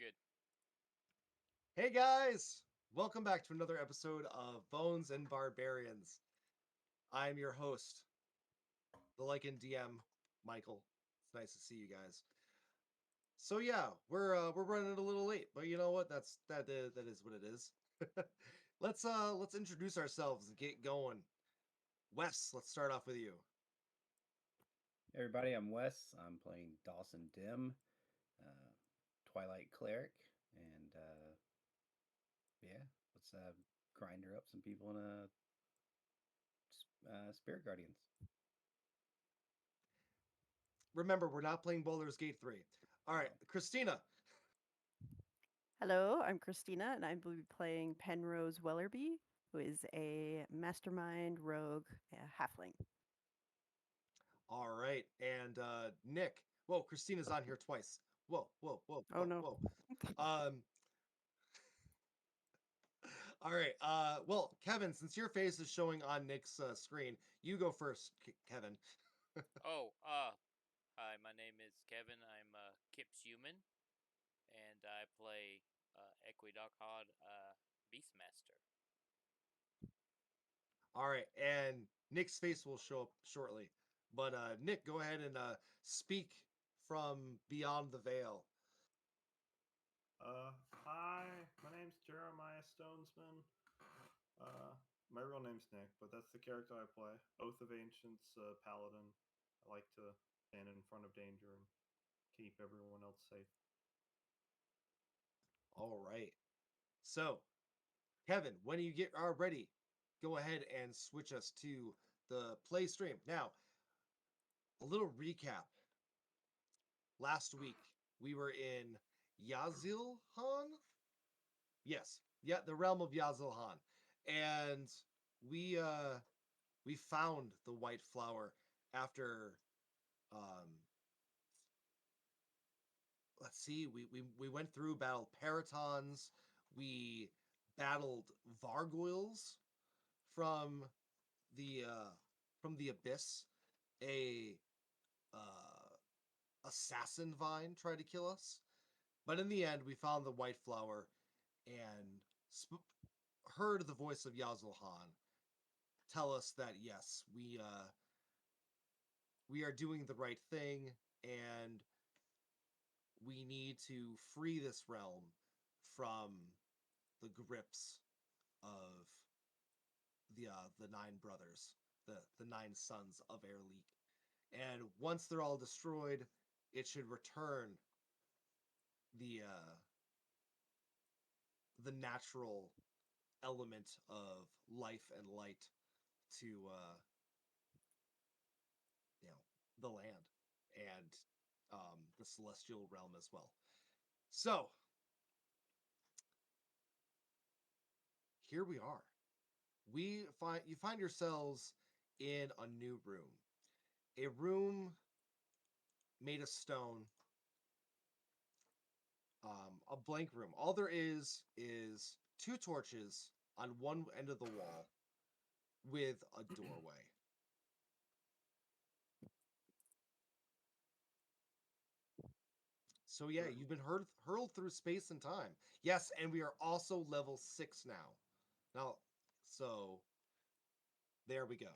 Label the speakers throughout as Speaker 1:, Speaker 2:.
Speaker 1: good.
Speaker 2: Hey guys! Welcome back to another episode of Bones and Barbarians. I'm your host, the Lycan DM, Michael. It's nice to see you guys. So yeah, we're running a little late, but you know what? That is what it is. Let's introduce ourselves and get going. Wes, let's start off with you.
Speaker 3: Hey everybody, I'm Wes. I'm playing Dawson Dim, uh, Twilight Cleric, and yeah, let's grind her up some people in Spirit Guardians.
Speaker 2: Remember, we're not playing Baldur's Gate 3. All right,
Speaker 3: No.
Speaker 2: Christina.
Speaker 4: Hello, I'm Christina, and I will be playing Penrose Wellerby, who is a mastermind rogue halfling.
Speaker 2: All right, and Nick. Whoa, Christina's on here twice. Whoa, whoa, whoa,
Speaker 4: Oh
Speaker 2: whoa,
Speaker 4: no.
Speaker 2: whoa. Um, All right. Well, Kevin, since your face is showing on Nick's screen, you go first, Kevin.
Speaker 1: Hi, my name is Kevin. I'm Kip's human, and I play Equidoc Hod, Beastmaster.
Speaker 2: All right, and Nick's face will show up shortly. But Nick, go ahead and speak from beyond the veil.
Speaker 5: Hi, my name's Jeremiah Stonesman. My real name's Nick, but that's the character I play. Oath of Ancients, Paladin. I like to stand in front of danger and keep everyone else safe.
Speaker 2: All right. So, Kevin, when you get ready, go ahead and switch us to the play stream. Now, a little recap. Last week, we were in Yazilhan. Yes. Yeah, the realm of Yazilhan. And we we found the white flower after um let's see, we went through, battled Paratons, we battled Vargoyles from the abyss. A assassin vine tried to kill us, but in the end we found the white flower and heard the voice of Yazulhan tell us that yes, we are doing the right thing, and we need to free this realm from the grips of the nine brothers, the nine sons of Airleak. And once they're all destroyed, it should return the the natural element of life and light to you know the land and the celestial realm as well. So here we are. You find yourselves in a new room, a room made of stone, a blank room. All there is two torches on one end of the wall with a doorway. So yeah,
Speaker 5: Good.
Speaker 2: you've been hurled through space and time. Yes, and we are also level 6 now. Now, so there we go.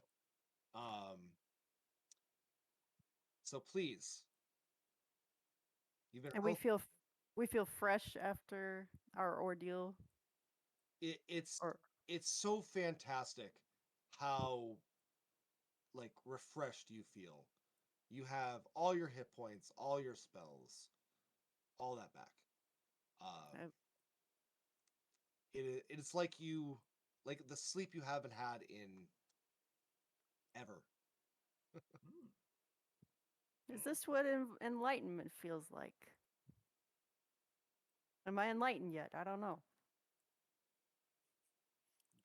Speaker 2: Um, so please, you've been
Speaker 4: And
Speaker 2: hurled.
Speaker 4: we feel fresh after our ordeal.
Speaker 2: It, it's
Speaker 4: Or
Speaker 2: it's so fantastic how like refreshed you feel. You have all your hit points, all your spells, all that back. Um,
Speaker 4: uh,
Speaker 2: it's like you like the sleep you haven't had in ever.
Speaker 5: Hmm.
Speaker 4: is
Speaker 5: Yeah.
Speaker 4: this what enlightenment feels like? Am I enlightened yet? I don't know.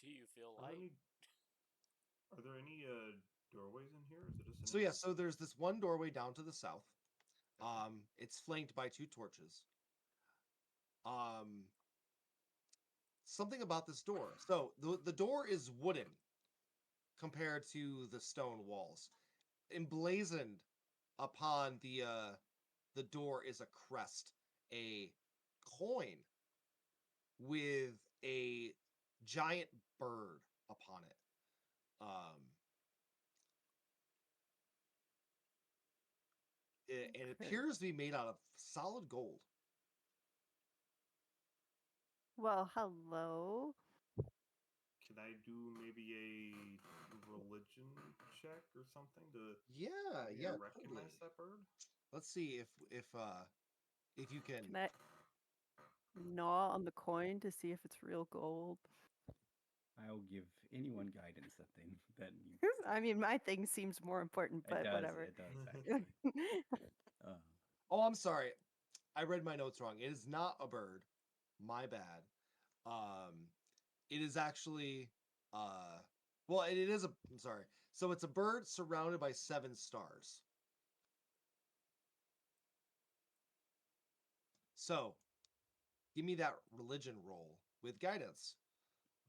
Speaker 1: Do you feel
Speaker 5: Are there
Speaker 1: light?
Speaker 5: any doorways in here? Is it just an
Speaker 2: So yeah,
Speaker 5: empty?
Speaker 2: so there's this one doorway down to the south. It's flanked by two torches. Um, Something about this door. So the door is wooden compared to the stone walls. Emblazoned upon the door is a crest, a coin with a giant bird upon it. And it
Speaker 4: Okay.
Speaker 2: appears to be made out of solid gold.
Speaker 4: Well, hello.
Speaker 5: Can I do maybe a religion check or something to
Speaker 2: Yeah,
Speaker 5: help me
Speaker 2: yeah,
Speaker 5: recognize
Speaker 2: totally.
Speaker 5: that bird?
Speaker 2: Let's see if you can.
Speaker 4: Can I gnaw on the coin to see if it's real gold?
Speaker 3: I'll give anyone guidance that they that you.
Speaker 4: I mean, my thing seems more important, but whatever.
Speaker 3: It does actually. Uh,
Speaker 2: Oh, I'm sorry. I read my notes wrong. It is not a bird. My bad. Um, it is actually well, it is a. I'm sorry. So it's a bird surrounded by 7 stars. So give me that religion roll with guidance.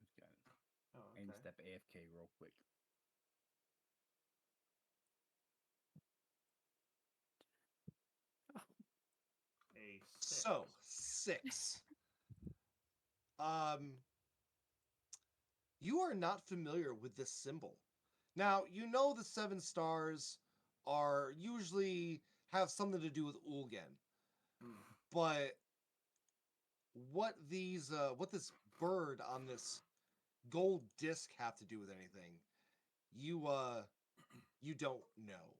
Speaker 3: with guidance.
Speaker 5: Oh,
Speaker 3: Aim
Speaker 5: okay.
Speaker 3: step AFK real quick.
Speaker 5: A 6.
Speaker 2: So 6. Um, you are not familiar with this symbol. Now, you know the 7 stars are usually have something to do with Ulgen,
Speaker 5: Hmm.
Speaker 2: but what this bird on this gold disc have to do with anything, you don't know.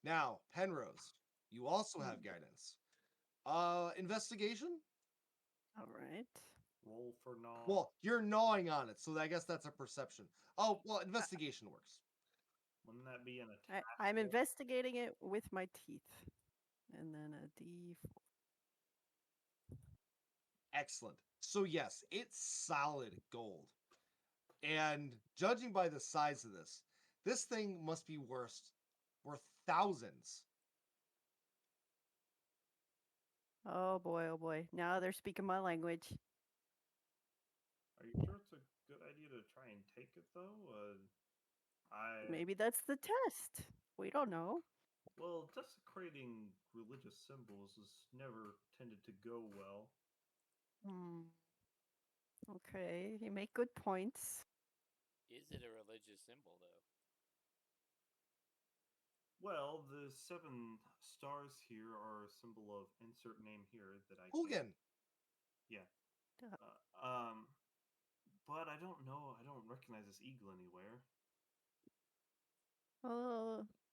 Speaker 2: Now, Penrose, you also have guidance. Investigation?
Speaker 4: All right.
Speaker 5: Roll for gnaw.
Speaker 2: Well, you're gnawing on it, so I guess that's a perception. Oh, well, investigation works.
Speaker 5: Wouldn't that be an attack?
Speaker 4: I'm
Speaker 5: roll?
Speaker 4: investigating it with my teeth. And then a D4.
Speaker 2: Excellent. So yes, it's solid gold. And judging by the size of this thing must be worth thousands.
Speaker 4: Oh boy, oh boy. Now they're speaking my language.
Speaker 5: Are you sure it's a good idea to try and take it though?
Speaker 4: Maybe that's the test. We don't know.
Speaker 5: Well, desecrating religious symbols has never tended to go well.
Speaker 4: Hmm. Okay, you make good points.
Speaker 1: Is it a religious symbol, though?
Speaker 5: Well, the 7 stars here are a symbol of insert name here that I can't.
Speaker 2: Hooligan.
Speaker 5: Yeah.
Speaker 4: Duh.
Speaker 5: But I don't know. I don't recognize this eagle anywhere.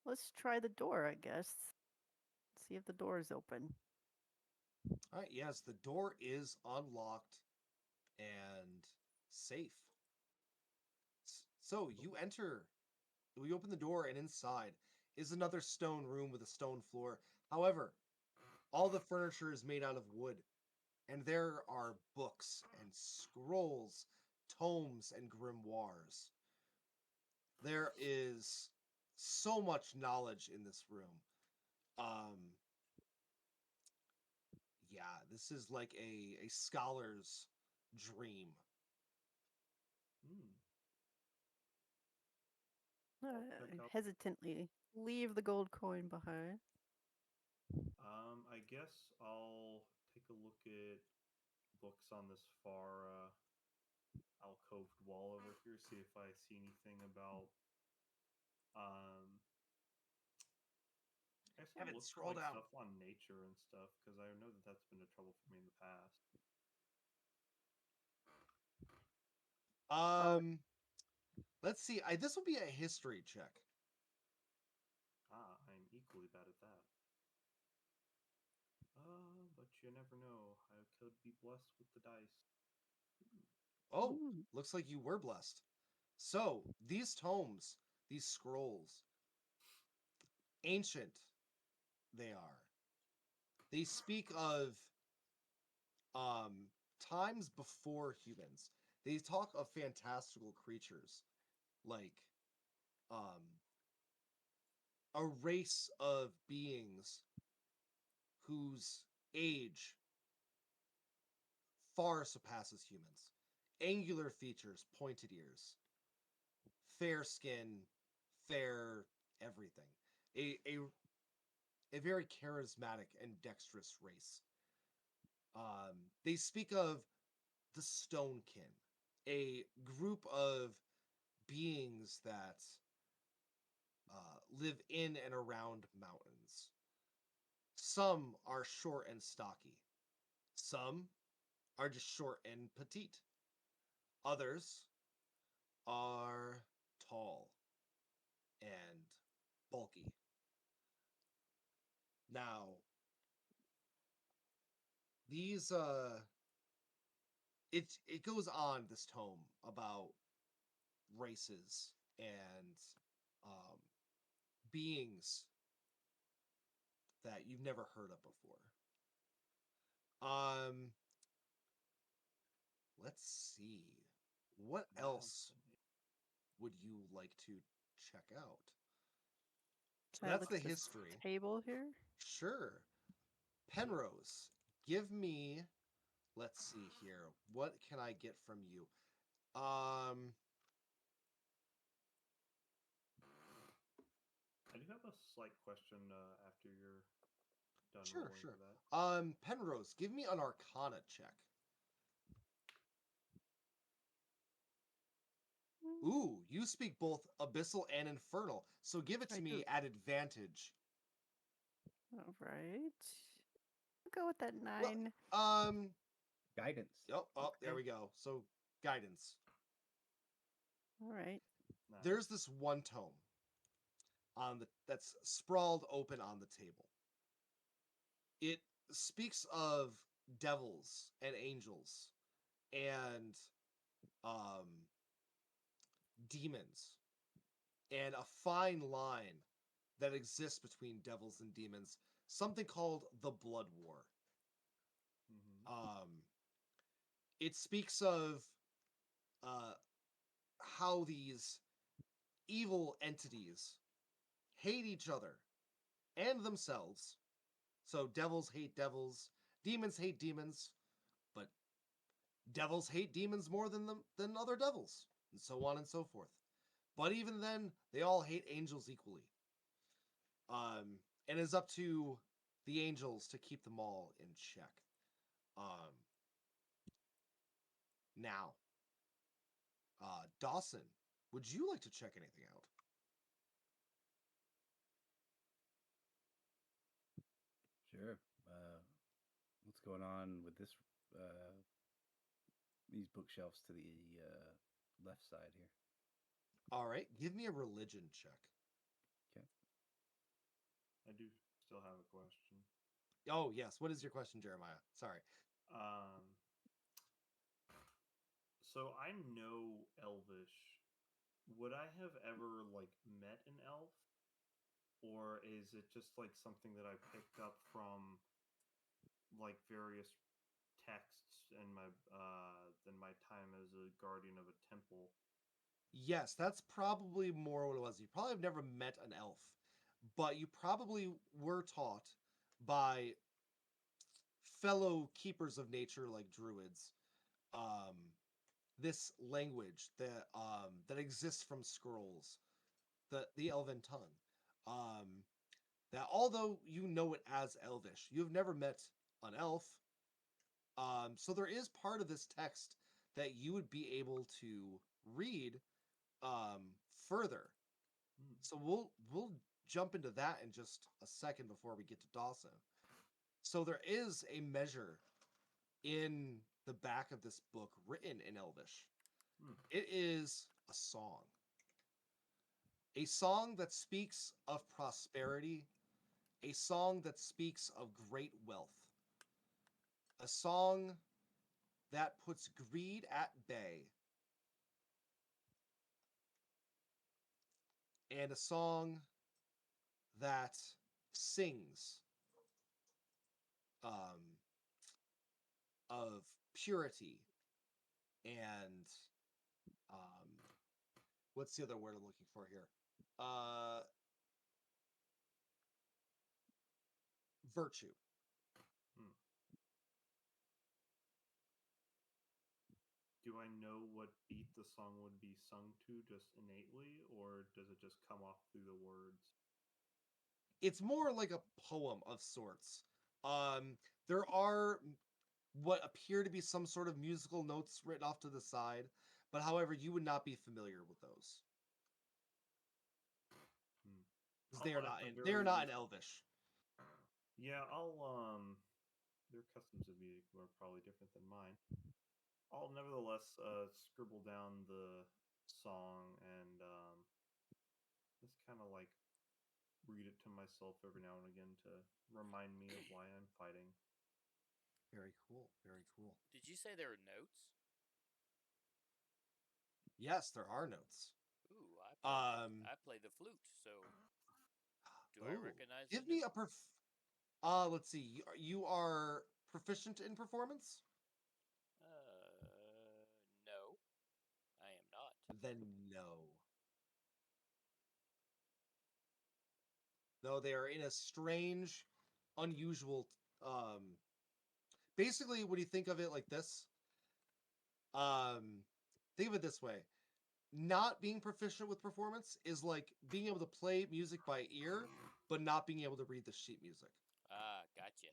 Speaker 4: Let's try the door, I guess. See if the door is open.
Speaker 2: All right, yes, the door is unlocked and safe. So you enter, we open the door, and inside is another stone room with a stone floor. However, all the furniture is made out of wood, and there are books and scrolls, tomes, and grimoires. There is so much knowledge in this room. Um, yeah, this is like a scholar's dream.
Speaker 5: Hmm.
Speaker 4: I
Speaker 5: Check out.
Speaker 4: hesitantly leave the gold coin behind.
Speaker 5: I guess I'll take a look at books on this far alcoved wall over here. See if I see anything about. I guess I'll
Speaker 2: Kevin,
Speaker 5: look for
Speaker 2: scroll
Speaker 5: like
Speaker 2: down.
Speaker 5: stuff on nature and stuff because I know that that's been a trouble for me in the past.
Speaker 2: Um, let's see. This will be a history check.
Speaker 5: I'm equally bad at that. But you never know. I could be blessed with the dice.
Speaker 2: Oh,
Speaker 4: Ooh.
Speaker 2: looks like you were blessed. So these tomes, these scrolls, ancient they are. They speak of um times before humans. They talk of fantastical creatures like um a race of beings whose age far surpasses humans. Angular features, pointed ears, fair skin, fair everything. A very charismatic and dexterous race. They speak of the Stonekin, a group of beings that live in and around mountains. Some are short and stocky. Some are just short and petite. Others are tall and bulky. Now, these it goes on, this tome, about races and um beings that you've never heard of before. Um let's see. What else would you like to check out? So
Speaker 4: Can I
Speaker 2: that's
Speaker 4: look
Speaker 2: the
Speaker 4: at this
Speaker 2: history.
Speaker 4: table here?
Speaker 2: Sure. Penrose, give me, let's see here. What can I get from you?
Speaker 5: I do have a slight question after you're done
Speaker 2: Sure,
Speaker 5: rolling
Speaker 2: sure.
Speaker 5: for that.
Speaker 2: Penrose, give me an Arcana check. Ooh, you speak both Abyssal and Infernal, so give it
Speaker 4: I
Speaker 2: to me
Speaker 4: do.
Speaker 2: at advantage.
Speaker 4: All right. I'll go with that
Speaker 2: Well,
Speaker 4: 9.
Speaker 3: Guidance.
Speaker 2: there
Speaker 4: Okay.
Speaker 2: we go. So guidance.
Speaker 4: All right.
Speaker 5: Nice.
Speaker 2: There's this one tome that's sprawled open on the table. It speaks of devils and angels and um demons and a fine line that exists between devils and demons, something called the Blood War.
Speaker 5: Mhm.
Speaker 2: It speaks of uh, how these evil entities hate each other and themselves. So devils hate devils, demons hate demons, but devils hate demons more than other devils, and so on and so forth. But even then, they all hate angels equally. And it's up to the angels to keep them all in check. Um, Now, Dawson, would you like to check anything out?
Speaker 3: Sure. What's going on with this? These bookshelves to the left side here.
Speaker 2: All right, give me a religion check.
Speaker 3: Okay.
Speaker 5: I do still have a question.
Speaker 2: Oh, yes. What is your question, Jeremiah? Sorry.
Speaker 5: Um, so I know Elvish. Would I have ever like met an elf, or is it just like something that I picked up from like various texts in my time as a guardian of a temple?
Speaker 2: Yes, that's probably more what it was. You probably have never met an elf, but you probably were taught by fellow keepers of nature like druids um, this language that exists from scrolls, the Elven tongue. Um, that although you know it as Elvish, you've never met an elf. So there is part of this text that you would be able to read um, further.
Speaker 5: Hmm.
Speaker 2: So we'll jump into that in just a second before we get to Dawson. So there is a measure in the back of this book written in Elvish.
Speaker 5: Hmm.
Speaker 2: It is a song that speaks of prosperity, a song that speaks of great wealth, a song that puts greed at bay, and a song that sings um, of purity and what's the other word I'm looking for here? Virtue.
Speaker 5: Hmm. Do I know what beat the song would be sung to just innately, or does it just come off through the words?
Speaker 2: It's more like a poem of sorts. There are what appear to be some sort of musical notes written off to the side, but however, you would not be familiar with those.
Speaker 5: Hmm.
Speaker 2: 'Cause
Speaker 5: I'll
Speaker 2: they are
Speaker 5: add
Speaker 2: not
Speaker 5: some
Speaker 2: in they are not in
Speaker 5: very-
Speaker 2: Elvish.
Speaker 5: Yeah, their customs of music are probably different than mine. I'll nevertheless scribble down the song and just kind of like read it to myself every now and again to remind me of why I'm fighting.
Speaker 2: Very cool. Very cool.
Speaker 1: Did you say there were notes?
Speaker 2: Yes, there are notes.
Speaker 1: Ooh,
Speaker 2: Um,
Speaker 1: I play the flute, so do I
Speaker 2: ooh,
Speaker 1: recognize
Speaker 2: give
Speaker 1: the
Speaker 2: me
Speaker 1: note?
Speaker 2: let's see. You are proficient in performance?
Speaker 1: No, I am not.
Speaker 2: Then no. No, they are in a strange, unusual basically when you think of it like this, think of it this way. Not being proficient with performance is like being able to play music by ear, but not being able to read the sheet music.
Speaker 1: Ah, gotcha.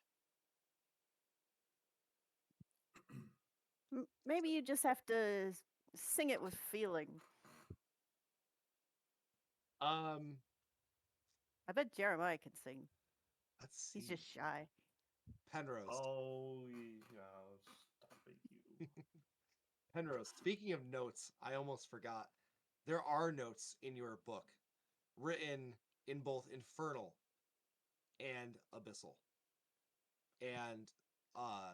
Speaker 4: Maybe you just have to sing it with feeling.
Speaker 2: Um,
Speaker 4: I bet Jeremiah can sing.
Speaker 2: let's see.
Speaker 4: He's just shy.
Speaker 2: Penrose.
Speaker 5: Oh, yeah, stop it, you.
Speaker 2: Penrose. Speaking of notes, I almost forgot. There are notes in your book written in both infernal and abyssal. And uh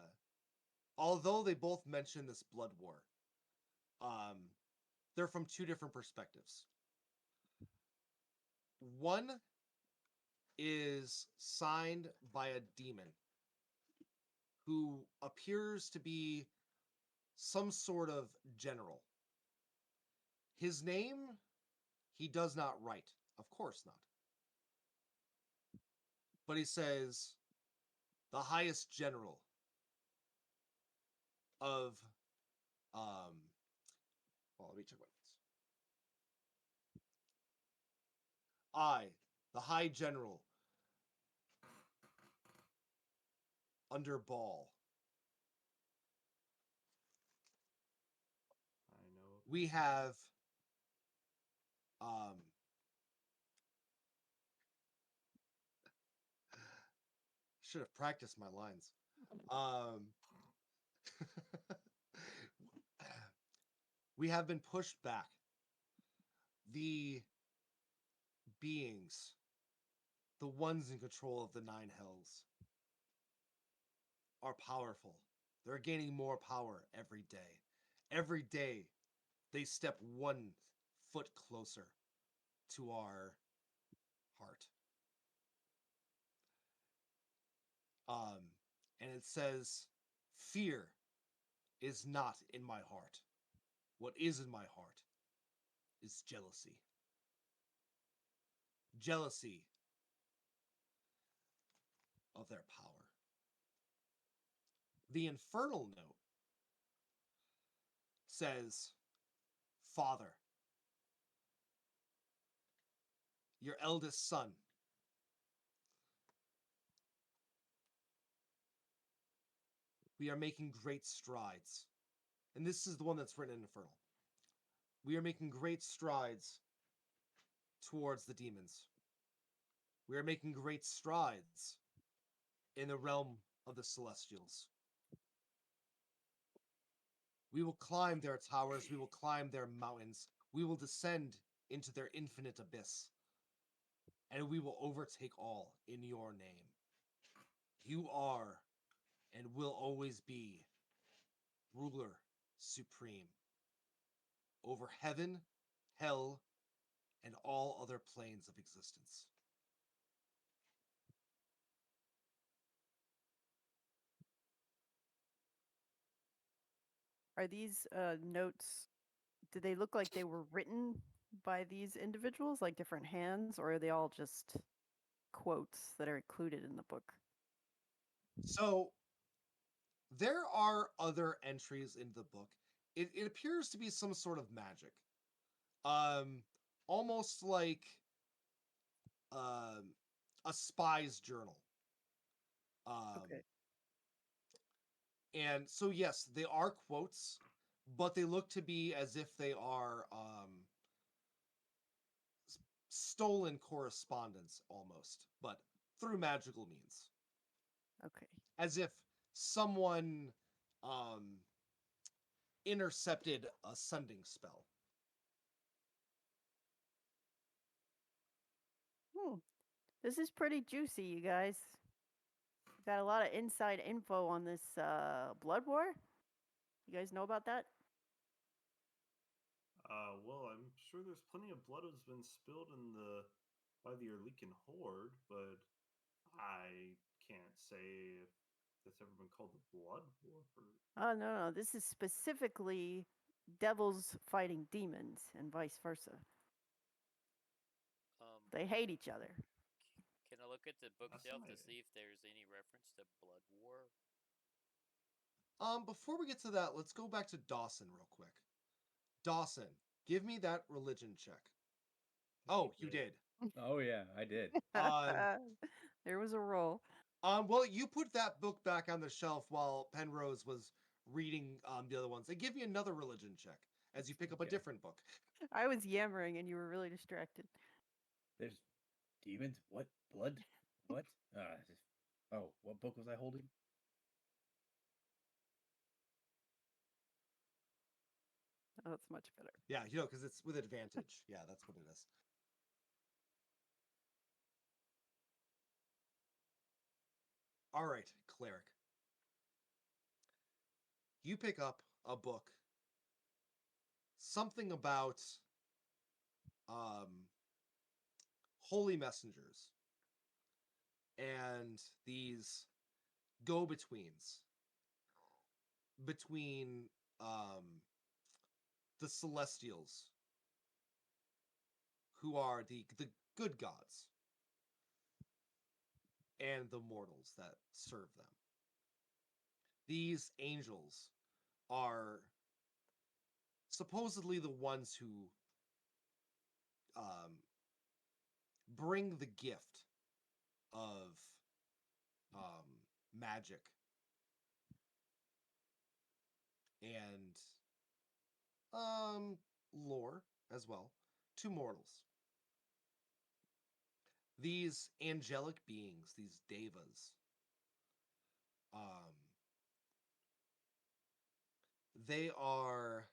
Speaker 2: although they both mention this blood war, um they're from two different perspectives. One is signed by a demon who appears to be some sort of general. His name he does not write, of course not. But he says the highest general of well, let me check my notes. I, the high general under Ball.
Speaker 5: I know.
Speaker 2: We have um should have practiced my lines. Um we have been pushed back. The beings, the ones in control of the nine hells, are powerful. They're gaining more power every day. Every day, they step 1 foot closer to our heart. Um, and it says, fear is not in my heart. What is in my heart is jealousy. Jealousy of their power. The infernal note says, Father, your eldest son, we are making great strides. And this is the one that's written in Infernal. We are making great strides towards the demons. We are making great strides in the realm of the Celestials. We will climb their towers. We will climb their mountains. We will descend into their infinite abyss. And we will overtake all in your name. You are and will always be ruler supreme over heaven, hell, and all other planes of existence.
Speaker 4: Are these notes? Do they look like they were written by these individuals, like different hands, or are they all just quotes that are included in the book?
Speaker 2: So there are other entries in the book. It appears to be some sort of magic. Um, almost like um a spy's journal. Um,
Speaker 4: Okay.
Speaker 2: And so, yes, they are quotes, but they look to be as if they are stolen correspondence almost, but through magical means.
Speaker 4: Okay.
Speaker 2: As if someone intercepted a sending spell.
Speaker 4: This is pretty juicy, you guys. Got a lot of inside info on this blood war. You guys know about that?
Speaker 5: Well, I'm sure there's plenty of blood has been spilled by the Erlican horde, but I can't say if that's ever been called the Blood War.
Speaker 4: Oh, no. This is specifically devils fighting demons and vice versa. They hate each other.
Speaker 1: Can I look at the book itself to
Speaker 5: Fascinating.
Speaker 1: see if there's any reference to Blood War?
Speaker 2: Before we get to that, let's go back to Dawson real quick. Dawson, give me that religion check. Oh, you did.
Speaker 3: Oh yeah, I did.
Speaker 4: There was a roll.
Speaker 2: Well, you put that book back on the shelf while Penrose was reading the other ones. They give you another religion check as you pick up a
Speaker 3: Okay.
Speaker 2: different book.
Speaker 4: I was yammering and you were really distracted.
Speaker 3: There's demons. What blood? What? Oh, what book was I holding?
Speaker 4: Oh, that's much better.
Speaker 2: Yeah, because it's with advantage. Yeah, that's what it is. All right, cleric. You pick up a book. Something about holy messengers and these go-betweens between the Celestials, who are the good gods, and the mortals that serve them. These angels are supposedly the ones who bring the gift of magic and lore as well to mortals. These angelic beings, these devas, they are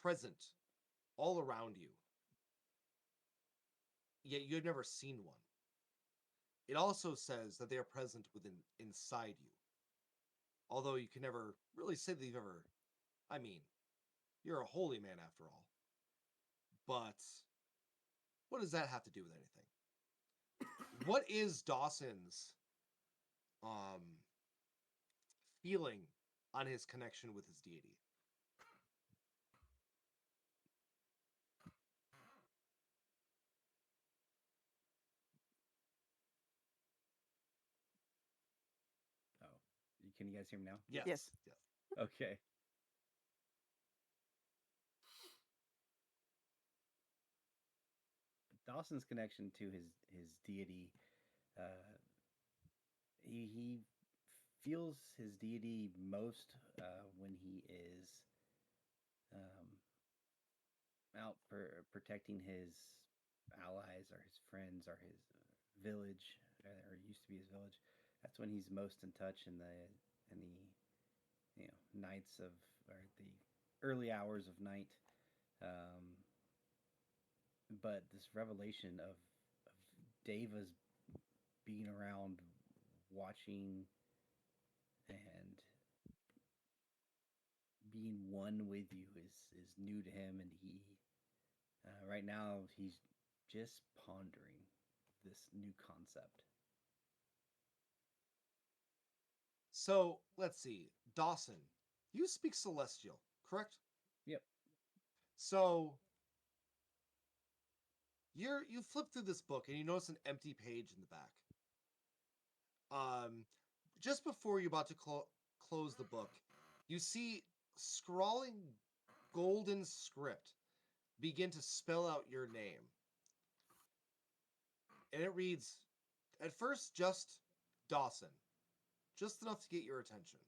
Speaker 2: present all around you, yet you've never seen one. It also says that they are present inside you, although you can never really say that you've ever. I mean, you're a holy man after all. But what does that have to do with anything? What is Dawson's feeling on his connection with his deity?
Speaker 3: Oh, can you guys hear me now?
Speaker 2: Yes.
Speaker 4: Yes.
Speaker 3: Okay. Dawson's connection to his deity, he feels his deity most when he is out for protecting his allies or his friends or his village, or used to be his village. That's when he's most in touch in the nights of, or the early hours of night. Um, but this revelation of Deva's being around, watching, and being one with you is new to him, and he right now he's just pondering this new concept.
Speaker 2: So let's see, Dawson, you speak Celestial, correct?
Speaker 3: Yep.
Speaker 2: So you flip through this book and you notice an empty page in the back. Just before you're about to close the book, you see scrawling golden script begin to spell out your name. And it reads, at first, just Dawson. Just enough to get your attention.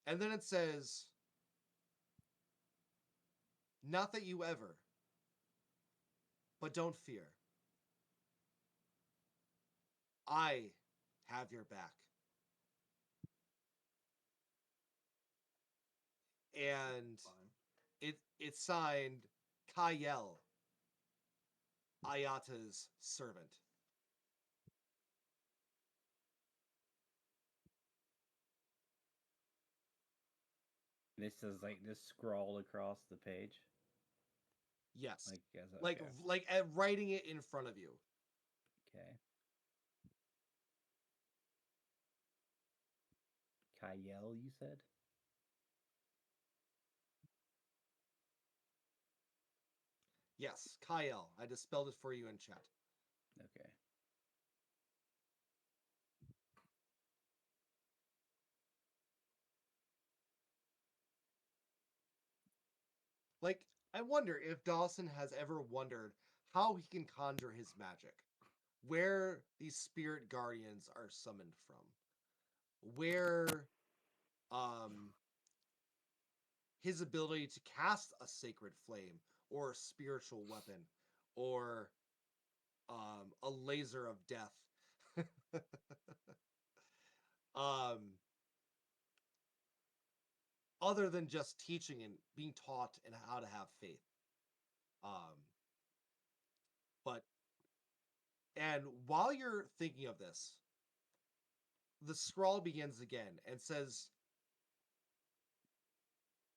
Speaker 2: And then it says, not that you ever, but don't fear. I have your back. And
Speaker 5: Fine.
Speaker 2: it's signed Kyle, Ayata's servant.
Speaker 3: This is like this scrawled across the page.
Speaker 2: Yes.
Speaker 3: Like as a,
Speaker 2: Like
Speaker 3: okay.
Speaker 2: like writing it in front of you.
Speaker 3: Okay. Kyle, you said?
Speaker 2: Yes, Kyle. I just spelled it for you in chat.
Speaker 3: Okay.
Speaker 2: Like, I wonder if Dawson has ever wondered how he can conjure his magic, where these spirit guardians are summoned from, where his ability to cast a sacred flame or a spiritual weapon or a laser of death other than just teaching and being taught and how to have faith. But and while you're thinking of this, the scrawl begins again and says,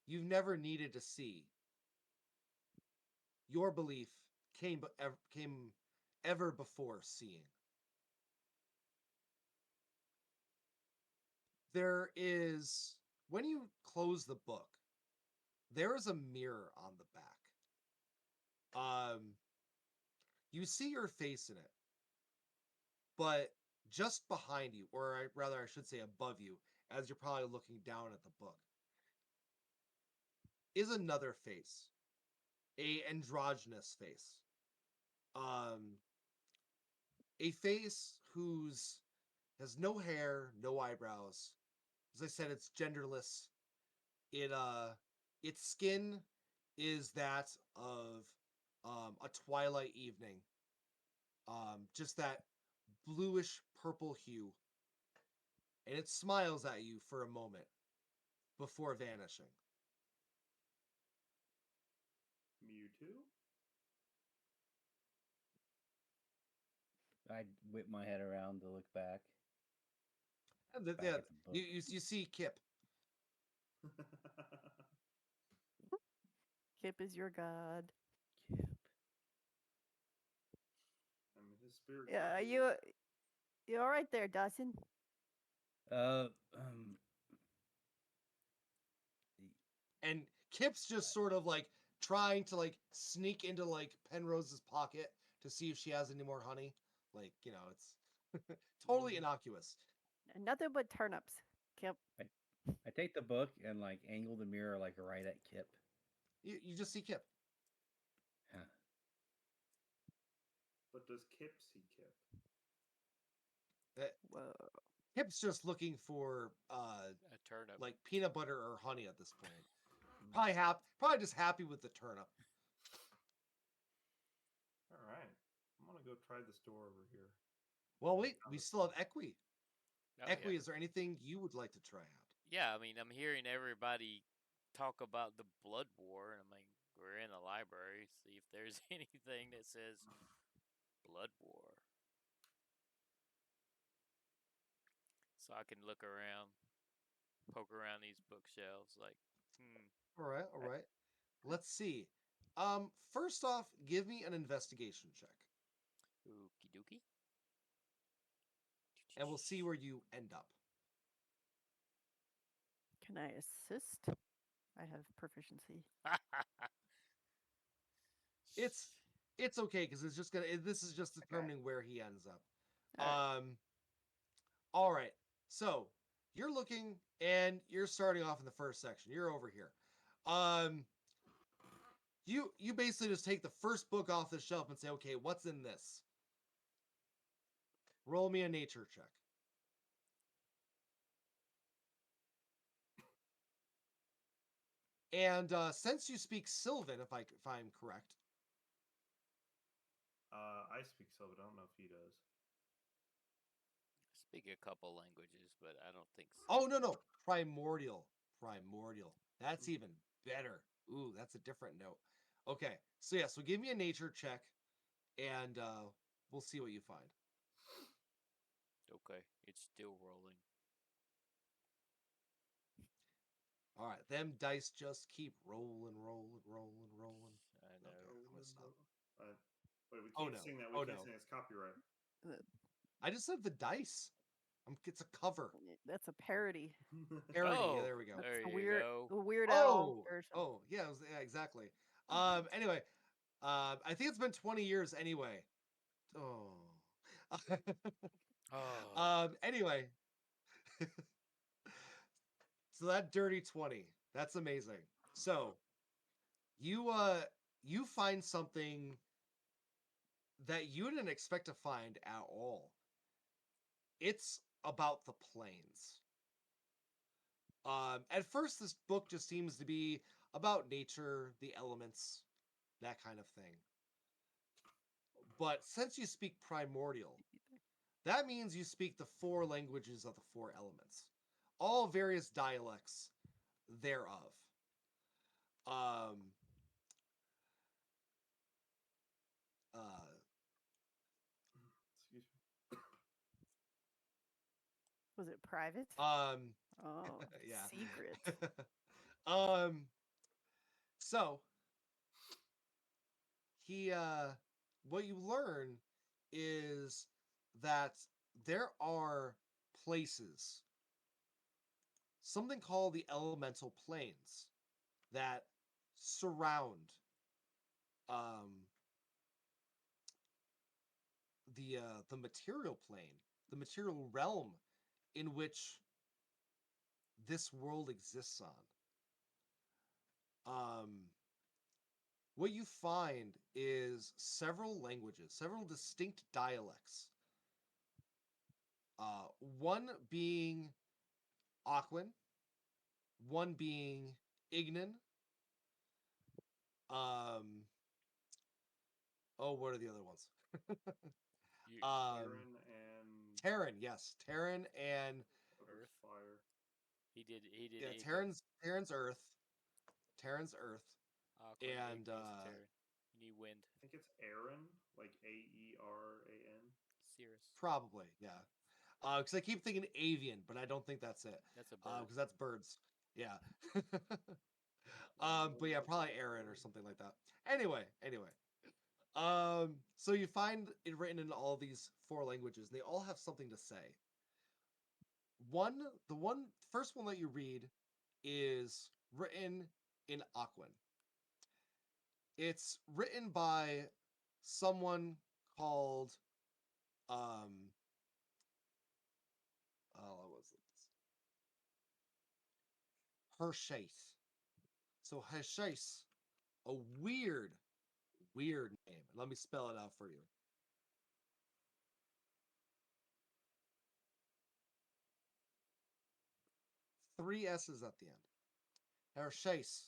Speaker 2: "You've never needed to see. Your belief came ever before seeing." There is, when you close the book, there is a mirror on the back. You see your face in it, but just behind you, or rather, I should say above you, as you're probably looking down at the book, is another face, a androgynous face. A face whose has no hair, no eyebrows. As I said, it's genderless. It its skin is that of a twilight evening. Just that bluish purple hue. And it smiles at you for a moment before vanishing.
Speaker 5: Mewtwo?
Speaker 3: I whip my head around to look back.
Speaker 2: And
Speaker 3: Back
Speaker 2: yeah,
Speaker 3: at the book.
Speaker 2: you see Kip.
Speaker 4: Kip is your god.
Speaker 3: Kip.
Speaker 5: I mean, his spirit.
Speaker 4: Yeah, are
Speaker 5: guardian.
Speaker 4: you all right there, Dawson?
Speaker 3: Um.
Speaker 2: And Kip's just sort of like trying to like sneak into like Penrose's pocket to see if she has any more honey. Like, it's totally innocuous.
Speaker 4: Nothing but turnips, Kip.
Speaker 3: I take the book and like angle the mirror like right at Kip.
Speaker 2: You just see Kip.
Speaker 3: Huh.
Speaker 5: But does Kip see Kip?
Speaker 4: Whoa.
Speaker 2: Kip's just looking for
Speaker 1: A turnip.
Speaker 2: like peanut butter or honey at this point. Probably just happy with the turnip.
Speaker 5: All right. I'm going to go try this door over here.
Speaker 2: Well, wait, we still have Equi.
Speaker 1: Oh,
Speaker 2: Equi,
Speaker 1: yeah.
Speaker 2: is there anything you would like to try out?
Speaker 1: Yeah, I mean, I'm hearing everybody talk about the Blood War, and I'm like, we're in the library, see if there's anything that says Blood War. So I can look around, poke around these bookshelves, like,
Speaker 2: All right. Let's see. First off, give me an investigation check,
Speaker 1: okie dokie.
Speaker 2: and we'll see where you end up.
Speaker 4: Can I assist? I have proficiency.
Speaker 2: It's okay because it's just this is just determining where he ends up.
Speaker 4: All right.
Speaker 2: All right. So you're looking and you're starting off in the first section. You're over here. You basically just take the first book off the shelf and say, okay, what's in this? Roll me a nature check. And since you speak Sylvan, if I'm correct,
Speaker 5: I speak Sylvan. I don't know if he does.
Speaker 1: Speak a couple languages, but I don't think.
Speaker 2: oh no, primordial, That's even better. Ooh, that's a different note. Okay, so yeah, so give me a nature check, and we'll see what you find.
Speaker 1: Okay, it's still rolling.
Speaker 2: All right, them dice just keep rolling.
Speaker 1: I know.
Speaker 2: Okay, I'm gonna stop.
Speaker 5: Wait, we
Speaker 2: Oh,
Speaker 5: can't
Speaker 2: no.
Speaker 5: sing that.
Speaker 2: Oh,
Speaker 5: We can't
Speaker 2: no.
Speaker 5: sing. It's copyright.
Speaker 2: I just said the dice. It's a cover.
Speaker 4: That's a parody.
Speaker 2: Parody. Yeah,
Speaker 1: Oh,
Speaker 2: there we go.
Speaker 4: That's
Speaker 1: there
Speaker 4: the
Speaker 1: you
Speaker 4: weird,
Speaker 1: go.
Speaker 4: the Weird Al version.
Speaker 2: Oh, yeah, yeah, exactly. Anyway, I think it's been 20 years anyway. Oh.
Speaker 1: Oh,
Speaker 2: Anyway, so that dirty 20. That's amazing. So, you find something that you didn't expect to find at all. It's about the plains. At first, this book just seems to be about nature, the elements, that kind of thing. But since you speak primordial, that means you speak the 4 languages of the 4 elements, all various dialects thereof. Um, uh,
Speaker 5: Excuse me.
Speaker 4: Was it private?
Speaker 2: um,
Speaker 4: Oh,
Speaker 2: yeah.
Speaker 4: secret.
Speaker 2: um, so what you learn is that there are places, something called the elemental planes, that surround um the material plane, the material realm in which this world exists on. What you find is several languages, several distinct dialects. One being Aquan, one being Ignan. Um, oh, what are the other ones?
Speaker 1: you,
Speaker 5: Terran and
Speaker 2: Terran, yes, Terran and
Speaker 5: what was
Speaker 1: Earth.
Speaker 5: fire.
Speaker 1: He did
Speaker 2: yeah,
Speaker 1: Ignan.
Speaker 2: Terran's Earth,
Speaker 1: Aquan,
Speaker 2: and
Speaker 1: Ignis, Terran. You need wind.
Speaker 5: I think it's Aaron, like Aeran.
Speaker 1: Cirrus.
Speaker 2: probably, yeah. Because I keep thinking avian, but I don't think that's it.
Speaker 1: That's a bird.
Speaker 2: Because that's birds. Yeah.
Speaker 5: No,
Speaker 2: But yeah,
Speaker 5: that's
Speaker 2: probably
Speaker 5: not
Speaker 2: Aaron or
Speaker 5: bird.
Speaker 2: something like that. Anyway. So you find it written in all these 4 languages, and they all have something to say. The first one that you read is written in Aquan. It's written by someone called what was it? Hershais. So Hershais, a weird name. Let me spell it out for you. Three S's at the end. Hershais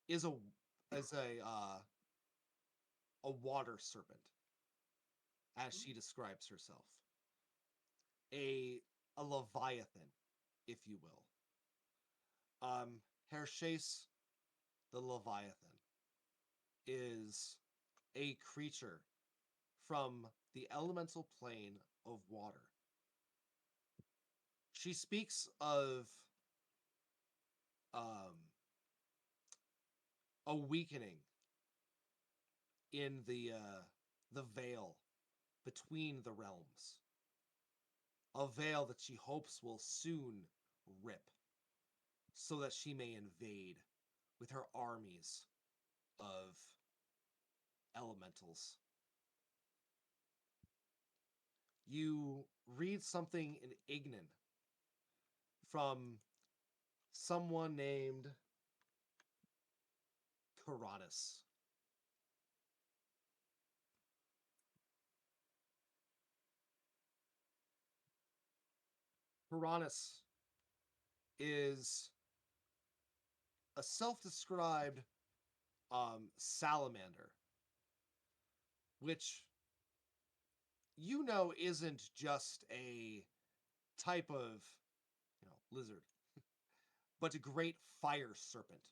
Speaker 2: is a water serpent, as she describes herself. A leviathan, if you will. Hershais the Leviathan is a creature from the elemental plane of water. She speaks of um, a weakening in the veil between the realms, a veil that she hopes will soon rip, so that she may invade with her armies of elementals. You read something in Ignan from someone named Karanis. Karanis is a self-described salamander, which isn't just a type of lizard, but a great fire serpent,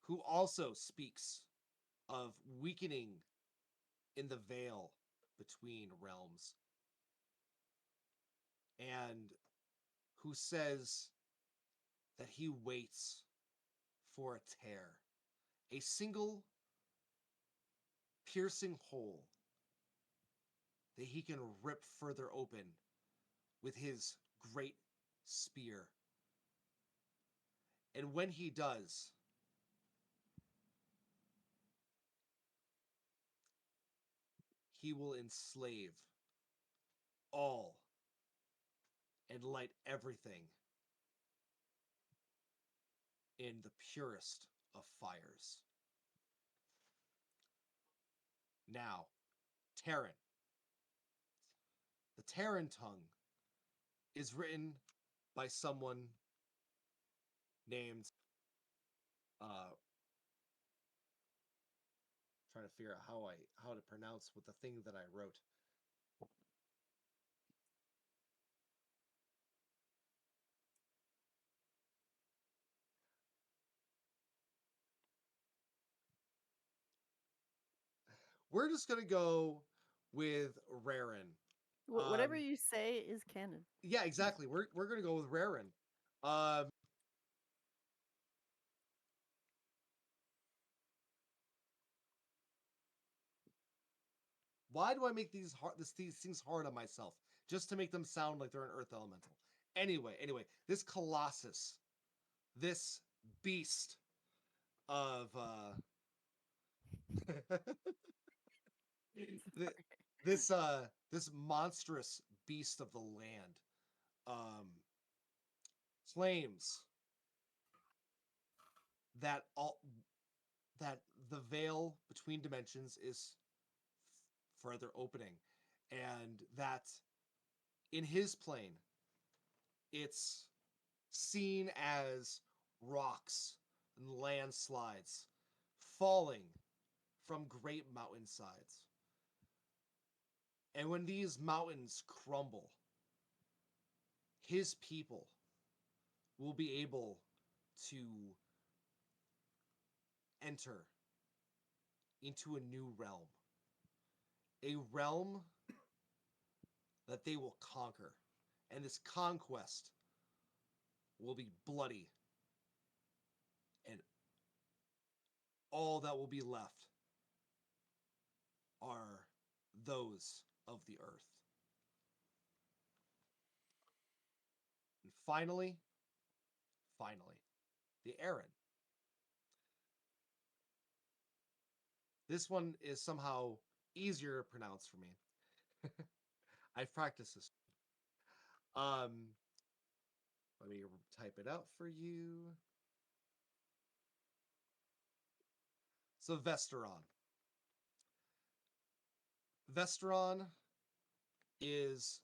Speaker 2: who also speaks of weakening in the veil between realms, and who says that he waits for a tear, a single piercing hole that he can rip further open with his great spear. And when he does, he will enslave all and light everything in the purest of fires. Now, Terran. The Terran tongue is written by someone named trying to figure out how to pronounce what the thing that I wrote. We're just gonna go with Rarin.
Speaker 4: Whatever you say is canon.
Speaker 2: Yeah, exactly. We're gonna go with Rarin. Why do I make these things hard on myself just to make them sound like they're an Earth elemental? Anyway, this Colossus, this beast of this monstrous beast of the land claims that the veil between dimensions is further opening, and that in his plane it's seen as rocks and landslides falling from great mountainsides. And when these mountains crumble, his people will be able to enter into a new realm. A realm that they will conquer. And this conquest will be bloody. And all that will be left are those of the earth. And finally, the Aaron. This one is somehow easier to pronounce for me. I've practiced this. Let me type it out for you. So Vesteron. Vesteron is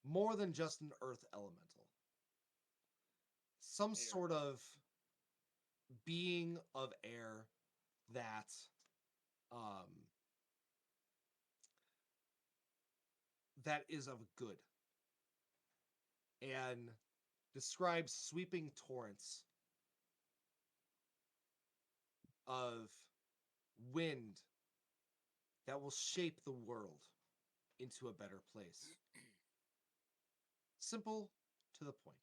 Speaker 2: more than just an earth elemental. Some sort of being of air that that is of good and describes sweeping torrents of wind that will shape the world into a better place. Simple to the point.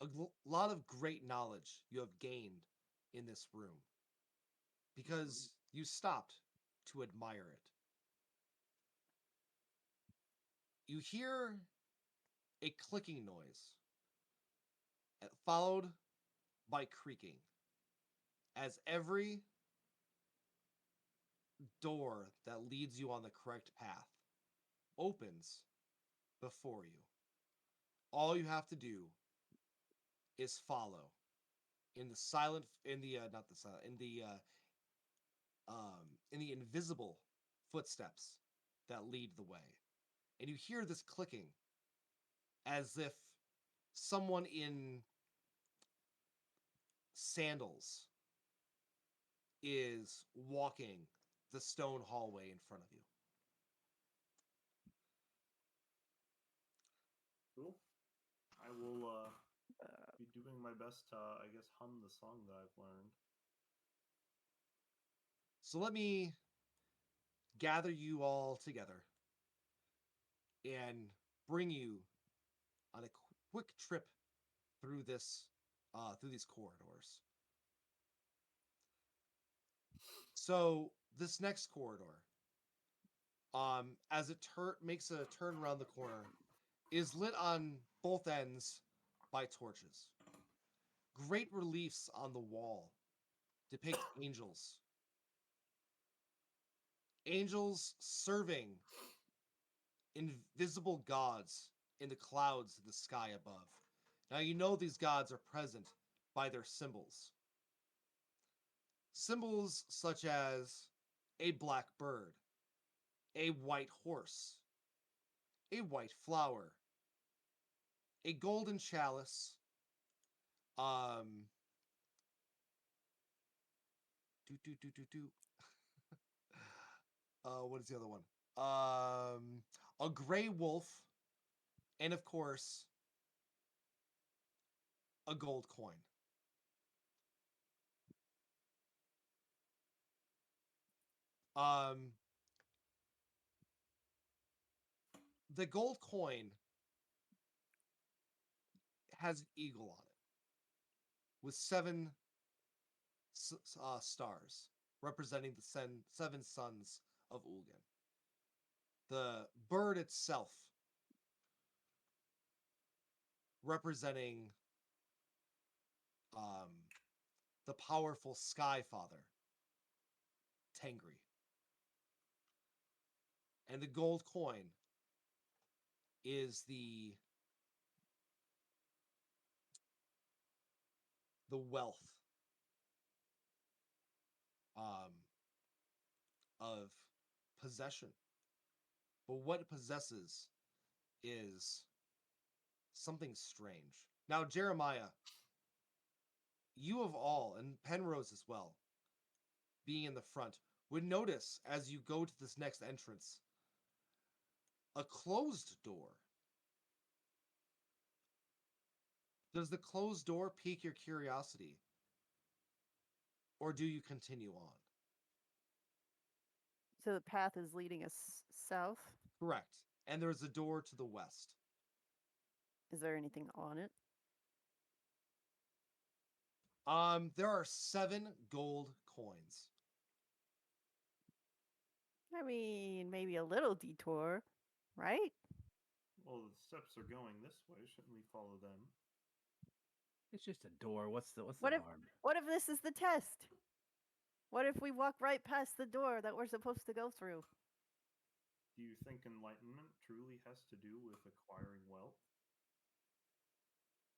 Speaker 2: A lot of great knowledge you have gained in this room because you stopped to admire it. You hear a clicking noise, followed by creaking, as every door that leads you on the correct path opens before you. All you have to do is follow in the silent, in the not the silent, in the invisible footsteps that lead the way. And you hear this clicking as if someone in sandals is walking the stone hallway in front of you.
Speaker 5: Cool. I will be doing my best to, I guess, hum the song that I've learned.
Speaker 2: So let me gather you all together and bring you on a quick trip through these corridors. So this next corridor, as it makes a turn around the corner, is lit on both ends by torches. Great reliefs on the wall depict angels. Angels serving invisible gods in the clouds of the sky above. Now you know these gods are present by their symbols. Symbols such as a black bird, a white horse, a white flower, a golden chalice, um, what is the other one? A gray wolf, and of course, a gold coin. Um, the gold coin has an eagle on it with seven stars representing the seven sons of Ulgan. The bird itself representing um, the powerful Sky Father, Tengri. And the gold coin is the wealth of possession. But what it possesses is something strange. Now, Jeremiah, you of all, and Penrose as well, being in the front, would notice as you go to this next entrance a closed door. Does the closed door pique your curiosity? Or do you continue on?
Speaker 4: So the path is leading us south.
Speaker 2: Correct. And there's a door to the west.
Speaker 4: Is there anything on it?
Speaker 2: There are 7 gold coins.
Speaker 4: I mean, maybe a little detour, right?
Speaker 5: Well, the steps are going this way. Shouldn't we follow them?
Speaker 3: It's just a door. What's the
Speaker 4: What if
Speaker 3: harm?
Speaker 4: what if this is the test? What if we walk right past the door that we're supposed to go through?
Speaker 5: Do you think enlightenment truly has to do with acquiring wealth?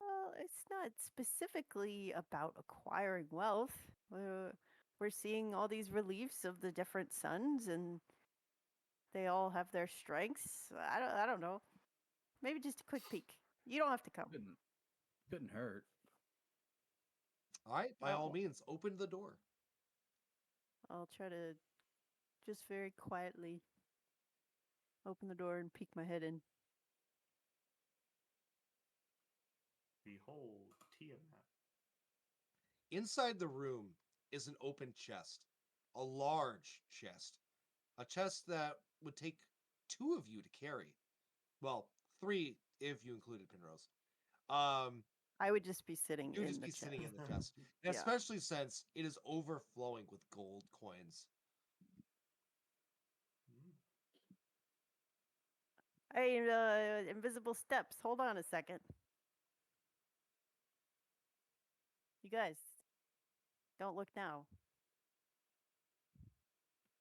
Speaker 4: Well, it's not specifically about acquiring wealth. We're seeing all these reliefs of the different suns, and they all have their strengths. I don't know. Maybe just a quick peek. You don't have to come.
Speaker 3: Couldn't hurt.
Speaker 2: All right, by all
Speaker 4: Well,
Speaker 2: means, open the door.
Speaker 4: I'll try to just very quietly open the door and peek my head in.
Speaker 5: Behold, Tiamat.
Speaker 2: Inside the room is an open chest, a large chest, a chest that would take 2 of you to carry. Well, 3 if you included Penrose.
Speaker 4: I would just be sitting
Speaker 2: You would
Speaker 4: in
Speaker 2: just
Speaker 4: the
Speaker 2: be
Speaker 4: chest.
Speaker 2: sitting in the chest, and
Speaker 4: Yeah.
Speaker 2: especially since it is overflowing with gold coins.
Speaker 5: Hmm.
Speaker 4: Hey, invisible steps. Hold on a second. You guys, don't look now.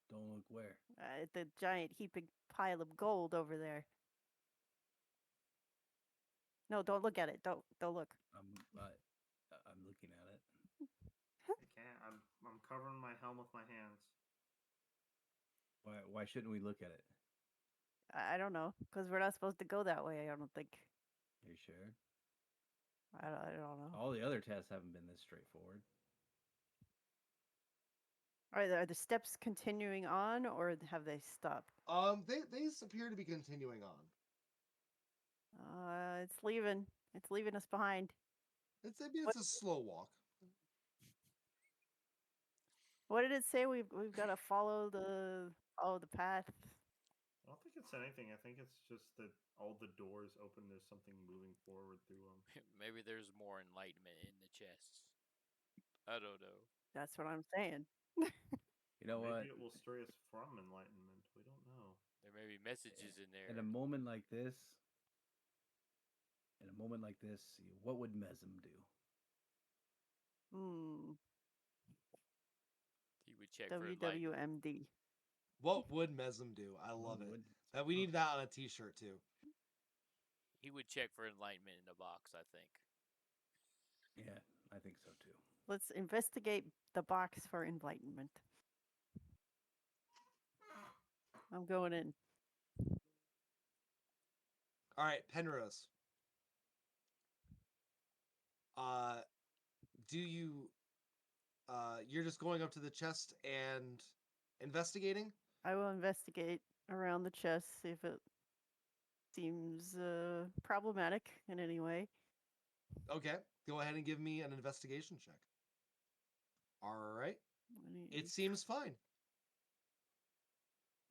Speaker 3: Don't look where.
Speaker 4: At the giant heaping pile of gold over there. No, don't look at it. Don't look.
Speaker 3: I'm looking at it.
Speaker 5: I can't. I'm covering my helm with my hands.
Speaker 3: Why shouldn't we look at it?
Speaker 4: I don't know, because we're not supposed to go that way. I don't think.
Speaker 3: Are you sure?
Speaker 4: I don't know.
Speaker 3: All the other tests haven't been this straightforward.
Speaker 4: Are the steps continuing on, or have they stopped?
Speaker 2: They appear to be continuing on.
Speaker 4: It's leaving. It's leaving us behind.
Speaker 2: I mean, it's a slow walk.
Speaker 4: What did it say? We've got to follow the path.
Speaker 5: I don't think it's anything. I think it's just that all the doors open. There's something moving forward through them.
Speaker 1: Maybe there's more enlightenment in the chests. I don't know.
Speaker 4: That's what I'm saying.
Speaker 3: You know
Speaker 5: Maybe
Speaker 3: what?
Speaker 5: it will stray us from enlightenment. We don't know.
Speaker 1: There may be messages in there.
Speaker 3: In a moment like this, what would Mesm do?
Speaker 4: Hmm.
Speaker 1: He would check for enlightenment.
Speaker 4: WWMD.
Speaker 2: What would Mesm do? I love it. That we need that on a T-shirt too.
Speaker 1: He would check for enlightenment in the box, I think.
Speaker 3: Yeah, I think so too.
Speaker 4: Let's investigate the box for enlightenment. I'm going in.
Speaker 2: All right, Penrose. Do you? You're just going up to the chest and investigating.
Speaker 4: I will investigate around the chest, see if it seems problematic in any way.
Speaker 2: Okay, go ahead and give me an investigation check. All right, it seems fine.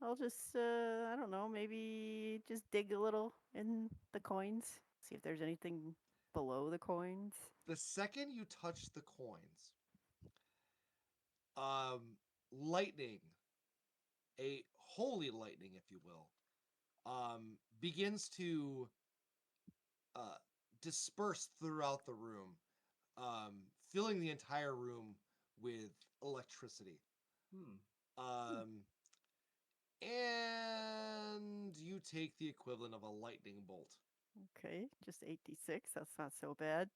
Speaker 4: I'll just, I don't know, maybe just dig a little in the coins, see if there's anything below the coins.
Speaker 2: The second you touch the coins, lightning, a holy lightning, if you will, begins to disperse throughout the room, filling the entire room with electricity.
Speaker 5: Hmm.
Speaker 2: And you take the equivalent of a lightning bolt.
Speaker 4: Okay, just 86. That's not so bad.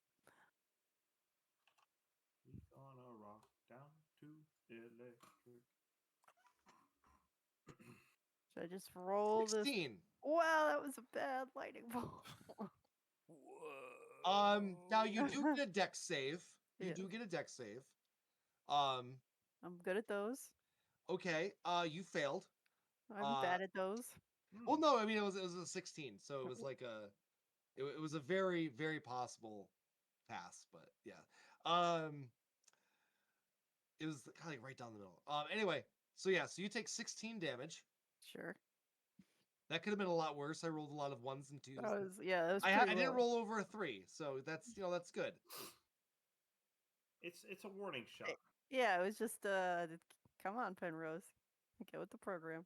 Speaker 5: We gonna rock down to electric.
Speaker 4: Should I just roll this?
Speaker 2: 16.
Speaker 4: Wow, that was a bad lightning bolt.
Speaker 1: Whoa.
Speaker 2: Now you do get a dex save. You
Speaker 4: Yes.
Speaker 2: do get a dex save.
Speaker 4: I'm good at those.
Speaker 2: Okay. You failed.
Speaker 4: I'm bad at those.
Speaker 2: Well, no, I mean it was a 16, so it was like it was a very very possible pass, but yeah. It was kind of like right down the middle. Anyway, so yeah, so you take 16 damage.
Speaker 4: Sure.
Speaker 2: That could have been a lot worse. I rolled a lot of ones and twos.
Speaker 4: That was, yeah, that was
Speaker 2: I
Speaker 4: pretty
Speaker 2: didn't
Speaker 4: low.
Speaker 2: roll over a 3, so that's that's good.
Speaker 5: It's a warning shot.
Speaker 4: Yeah, it was just come on, Penrose. Get with the program.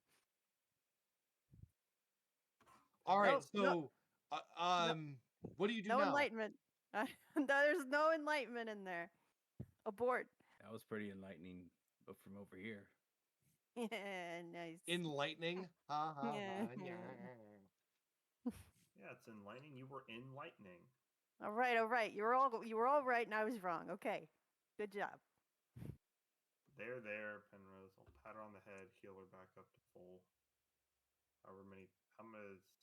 Speaker 2: All right,
Speaker 4: Nope,
Speaker 2: so
Speaker 4: no,
Speaker 2: what do you do
Speaker 4: no
Speaker 2: now?
Speaker 4: enlightenment. There's no enlightenment in there. Abort.
Speaker 3: That was pretty enlightening, but from over here.
Speaker 4: Yeah, nice.
Speaker 2: Enlightening. Ha ha ha.
Speaker 5: Yeah, it's enlightening. You were enlightening.
Speaker 4: All right, all right. You were all right, and I was wrong. Okay, good job.
Speaker 5: There, Penrose. I'll pat her on the head, heal her back up to full. How many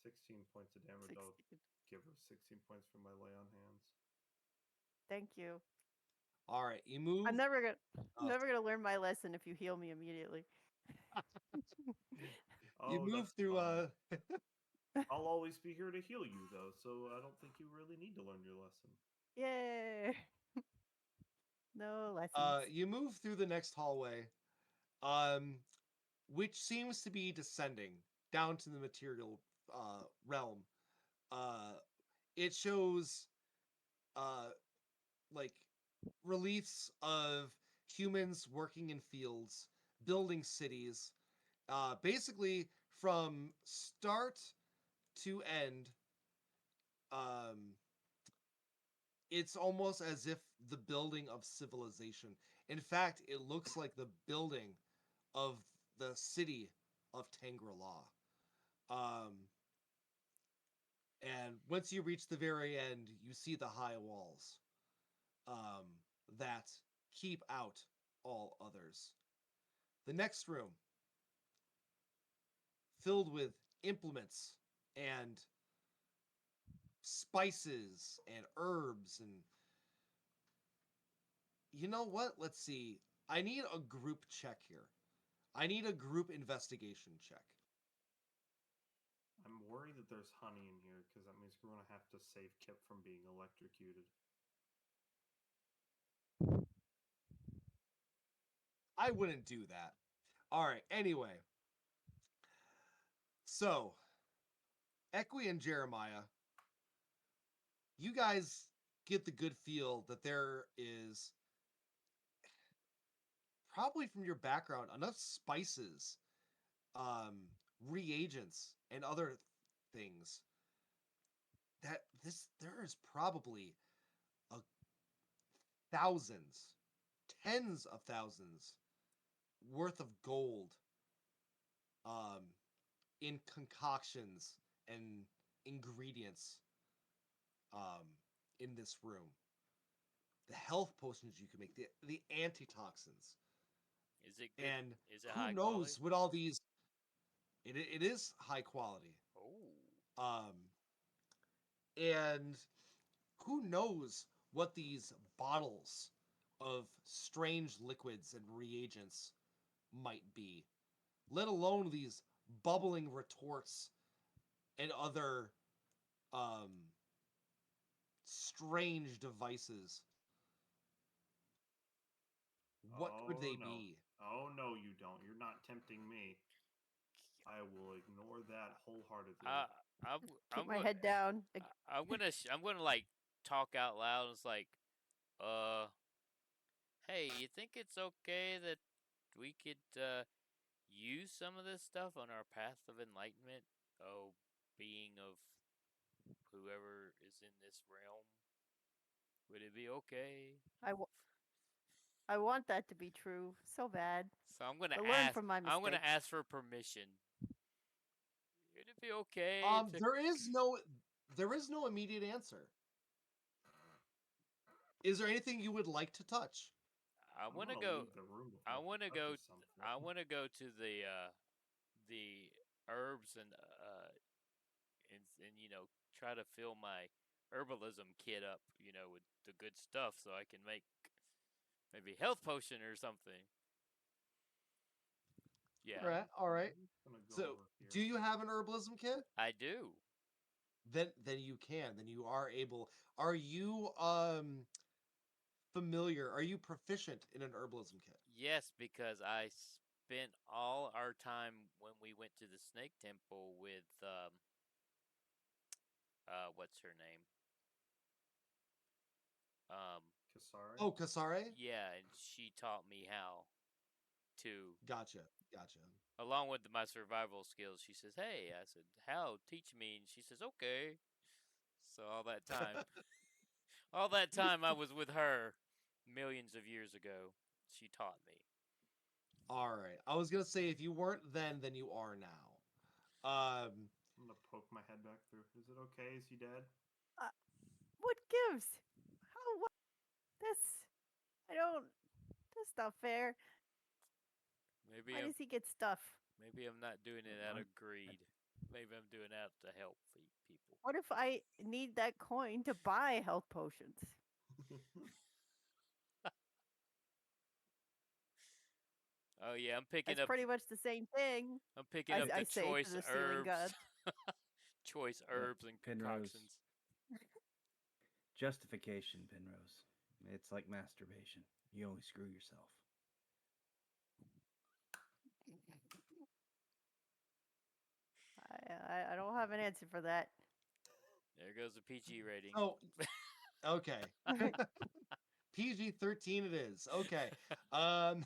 Speaker 5: 16 points of damage.
Speaker 4: 16.
Speaker 5: I'll give her 16 points for my lay on hands.
Speaker 4: Thank you.
Speaker 2: All right, you move.
Speaker 4: I'm never gonna learn my lesson if you heal me immediately.
Speaker 2: You move through
Speaker 5: I'll always be here to heal you though, so I don't think you really need to learn your lesson.
Speaker 4: Yay. No lessons.
Speaker 2: you move through the next hallway, which seems to be descending down to the material realm. It shows like reliefs of humans working in fields, building cities, basically from start to end. It's almost as if the building of civilization. In fact, it looks like the building of the city of Tangri-La. And once you reach the very end, you see the high walls that keep out all others. The next room, filled with implements and spices and herbs and you know what? Let's see. I need a group check here. I need a group investigation check.
Speaker 5: I'm worried that there's honey in here because that means we're going to have to save Kip from being electrocuted.
Speaker 2: I wouldn't do that. All right. Anyway, so Equi and Jeremiah, you guys get the good feel that there is probably from your background enough spices, um, reagents, and other things that there is probably a thousands, tens of thousands worth of gold um, in concoctions and ingredients um, in this room. The health potions you can make, the antitoxins,
Speaker 1: Is it good?
Speaker 2: and
Speaker 1: Is it
Speaker 2: who
Speaker 1: high
Speaker 2: knows
Speaker 1: quality?
Speaker 2: what all these. It is high quality,
Speaker 1: Oh,
Speaker 2: and who knows what these bottles of strange liquids and reagents might be, let alone these bubbling retorts and other um, strange devices. What could
Speaker 5: Oh
Speaker 2: they
Speaker 5: no.
Speaker 2: be?
Speaker 5: Oh no, you don't. You're not tempting me. I will ignore that wholeheartedly.
Speaker 1: I, I'm,
Speaker 4: Keep
Speaker 1: I'm
Speaker 4: my
Speaker 1: going.
Speaker 4: head down.
Speaker 1: I'm gonna like talk out loud. It's like, uh, hey, you think it's okay that we could use some of this stuff on our path of enlightenment? Oh, being of whoever is in this realm, would it be okay?
Speaker 4: I, w- I want that to be true so bad.
Speaker 1: So I'm gonna
Speaker 4: But learn
Speaker 1: ask.
Speaker 4: from my
Speaker 1: I'm gonna
Speaker 4: mistakes.
Speaker 1: ask for permission. Would it be okay to?
Speaker 2: There is no immediate answer. Is there anything you would like to touch?
Speaker 1: I
Speaker 5: I'm
Speaker 1: want to
Speaker 5: gonna
Speaker 1: go.
Speaker 5: leave the room before
Speaker 1: I
Speaker 5: he
Speaker 1: want to go.
Speaker 5: touches something.
Speaker 1: I want to go to the herbs and try to fill my herbalism kit up. With the good stuff, so I can make maybe health potion or something.
Speaker 2: All
Speaker 1: Yeah,
Speaker 2: right, all right.
Speaker 5: I'm just gonna go
Speaker 2: So,
Speaker 5: over here.
Speaker 2: do you have an herbalism kit?
Speaker 1: I do.
Speaker 2: Then you can. Then you are able. Are you familiar? Are you proficient in an herbalism kit?
Speaker 1: Yes, because I spent all our time when we went to the Snake Temple with what's her name? Um,
Speaker 5: Kasari?
Speaker 2: Oh, Kasare?
Speaker 1: yeah, and she taught me how to,
Speaker 2: Gotcha. Gotcha.
Speaker 1: along with my survival skills. She says, "Hey," I said, "How? Teach me." And she says, "Okay." So all that time I was with her, millions of years ago. She taught me.
Speaker 2: All right. I was gonna say if you weren't then you are now.
Speaker 5: I'm gonna poke my head back through. Is it okay? Is he dead?
Speaker 4: What gives? How? What? This? I don't. That's not fair.
Speaker 1: Maybe
Speaker 4: Why
Speaker 1: I'm
Speaker 4: does he get stuff?
Speaker 1: maybe I'm not doing it out
Speaker 3: I'm-
Speaker 1: of greed. Maybe I'm doing it out to help people.
Speaker 4: What if I need that coin to buy health potions?
Speaker 1: Oh yeah, I'm picking
Speaker 4: That's
Speaker 1: up.
Speaker 4: pretty much the same thing.
Speaker 1: I'm picking up
Speaker 4: I
Speaker 1: the
Speaker 4: say to
Speaker 1: choice
Speaker 4: the ceiling
Speaker 1: herbs,
Speaker 4: god.
Speaker 1: choice
Speaker 3: Look,
Speaker 1: herbs and
Speaker 3: Penrose.
Speaker 1: concoctions.
Speaker 3: Justification, Penrose. It's like masturbation. You only screw yourself.
Speaker 4: I don't have an answer for that.
Speaker 1: There goes the PG rating.
Speaker 2: oh, okay. PG-13 it is. Okay. Um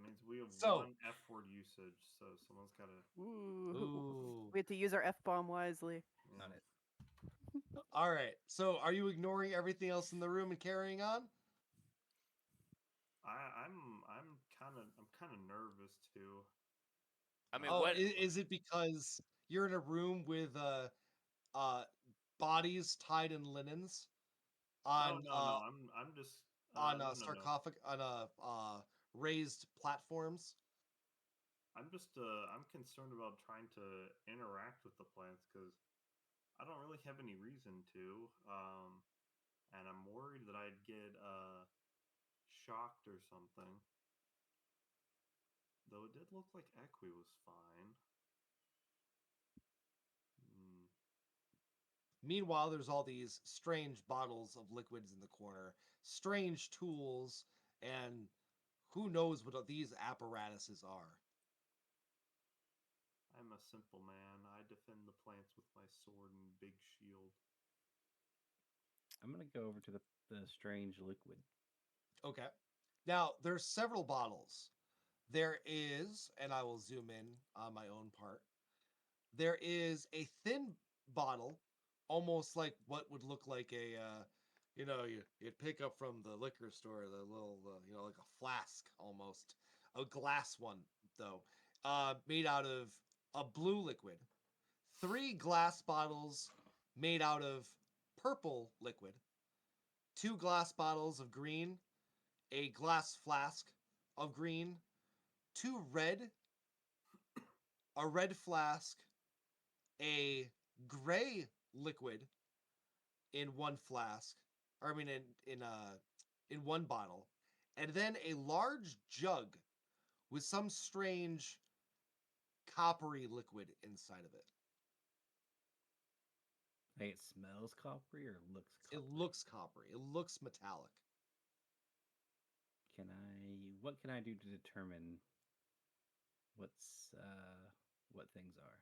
Speaker 5: means we have
Speaker 2: so,
Speaker 5: one F word usage, so someone's gotta.
Speaker 4: Ooh.
Speaker 2: ooh.
Speaker 4: We have to use our F bomb wisely.
Speaker 3: Not
Speaker 5: Yeah.
Speaker 3: it.
Speaker 2: All right. So, are you ignoring everything else in the room and carrying on?
Speaker 5: I'm kind of nervous too.
Speaker 1: I mean,
Speaker 2: Oh,
Speaker 1: what?
Speaker 2: is it because you're in a room with uh bodies tied in linens
Speaker 5: No,
Speaker 2: on
Speaker 5: no, no. I'm just no, no, no.
Speaker 2: sarcophagus on raised platforms?
Speaker 5: I'm concerned about trying to interact with the plants because I don't really have any reason to. And I'm worried that I'd get shocked or something. Though it did look like Equi was fine. Hmm.
Speaker 2: Meanwhile, there's all these strange bottles of liquids in the corner, strange tools, and who knows what these apparatuses are.
Speaker 5: I'm a simple man. I defend the plants with my sword and big shield.
Speaker 3: I'm gonna go over to the strange liquid.
Speaker 2: Okay. Now, there's several bottles. There is, and I will zoom in on my own part. There is a thin bottle, almost like what would look like a, you'd pick up from the liquor store, the little, like a flask almost, a glass one though, made out of a blue liquid. 3 glass bottles made out of purple liquid. 2 glass bottles of green, a glass flask of green, 2 red, a red flask, a gray liquid in one flask, or I mean in one bottle, and then a large jug with some strange coppery liquid inside of it.
Speaker 3: Hey, it smells coppery or looks
Speaker 2: It
Speaker 3: coppery?
Speaker 2: looks coppery. It looks metallic.
Speaker 3: What can I do to determine what things are?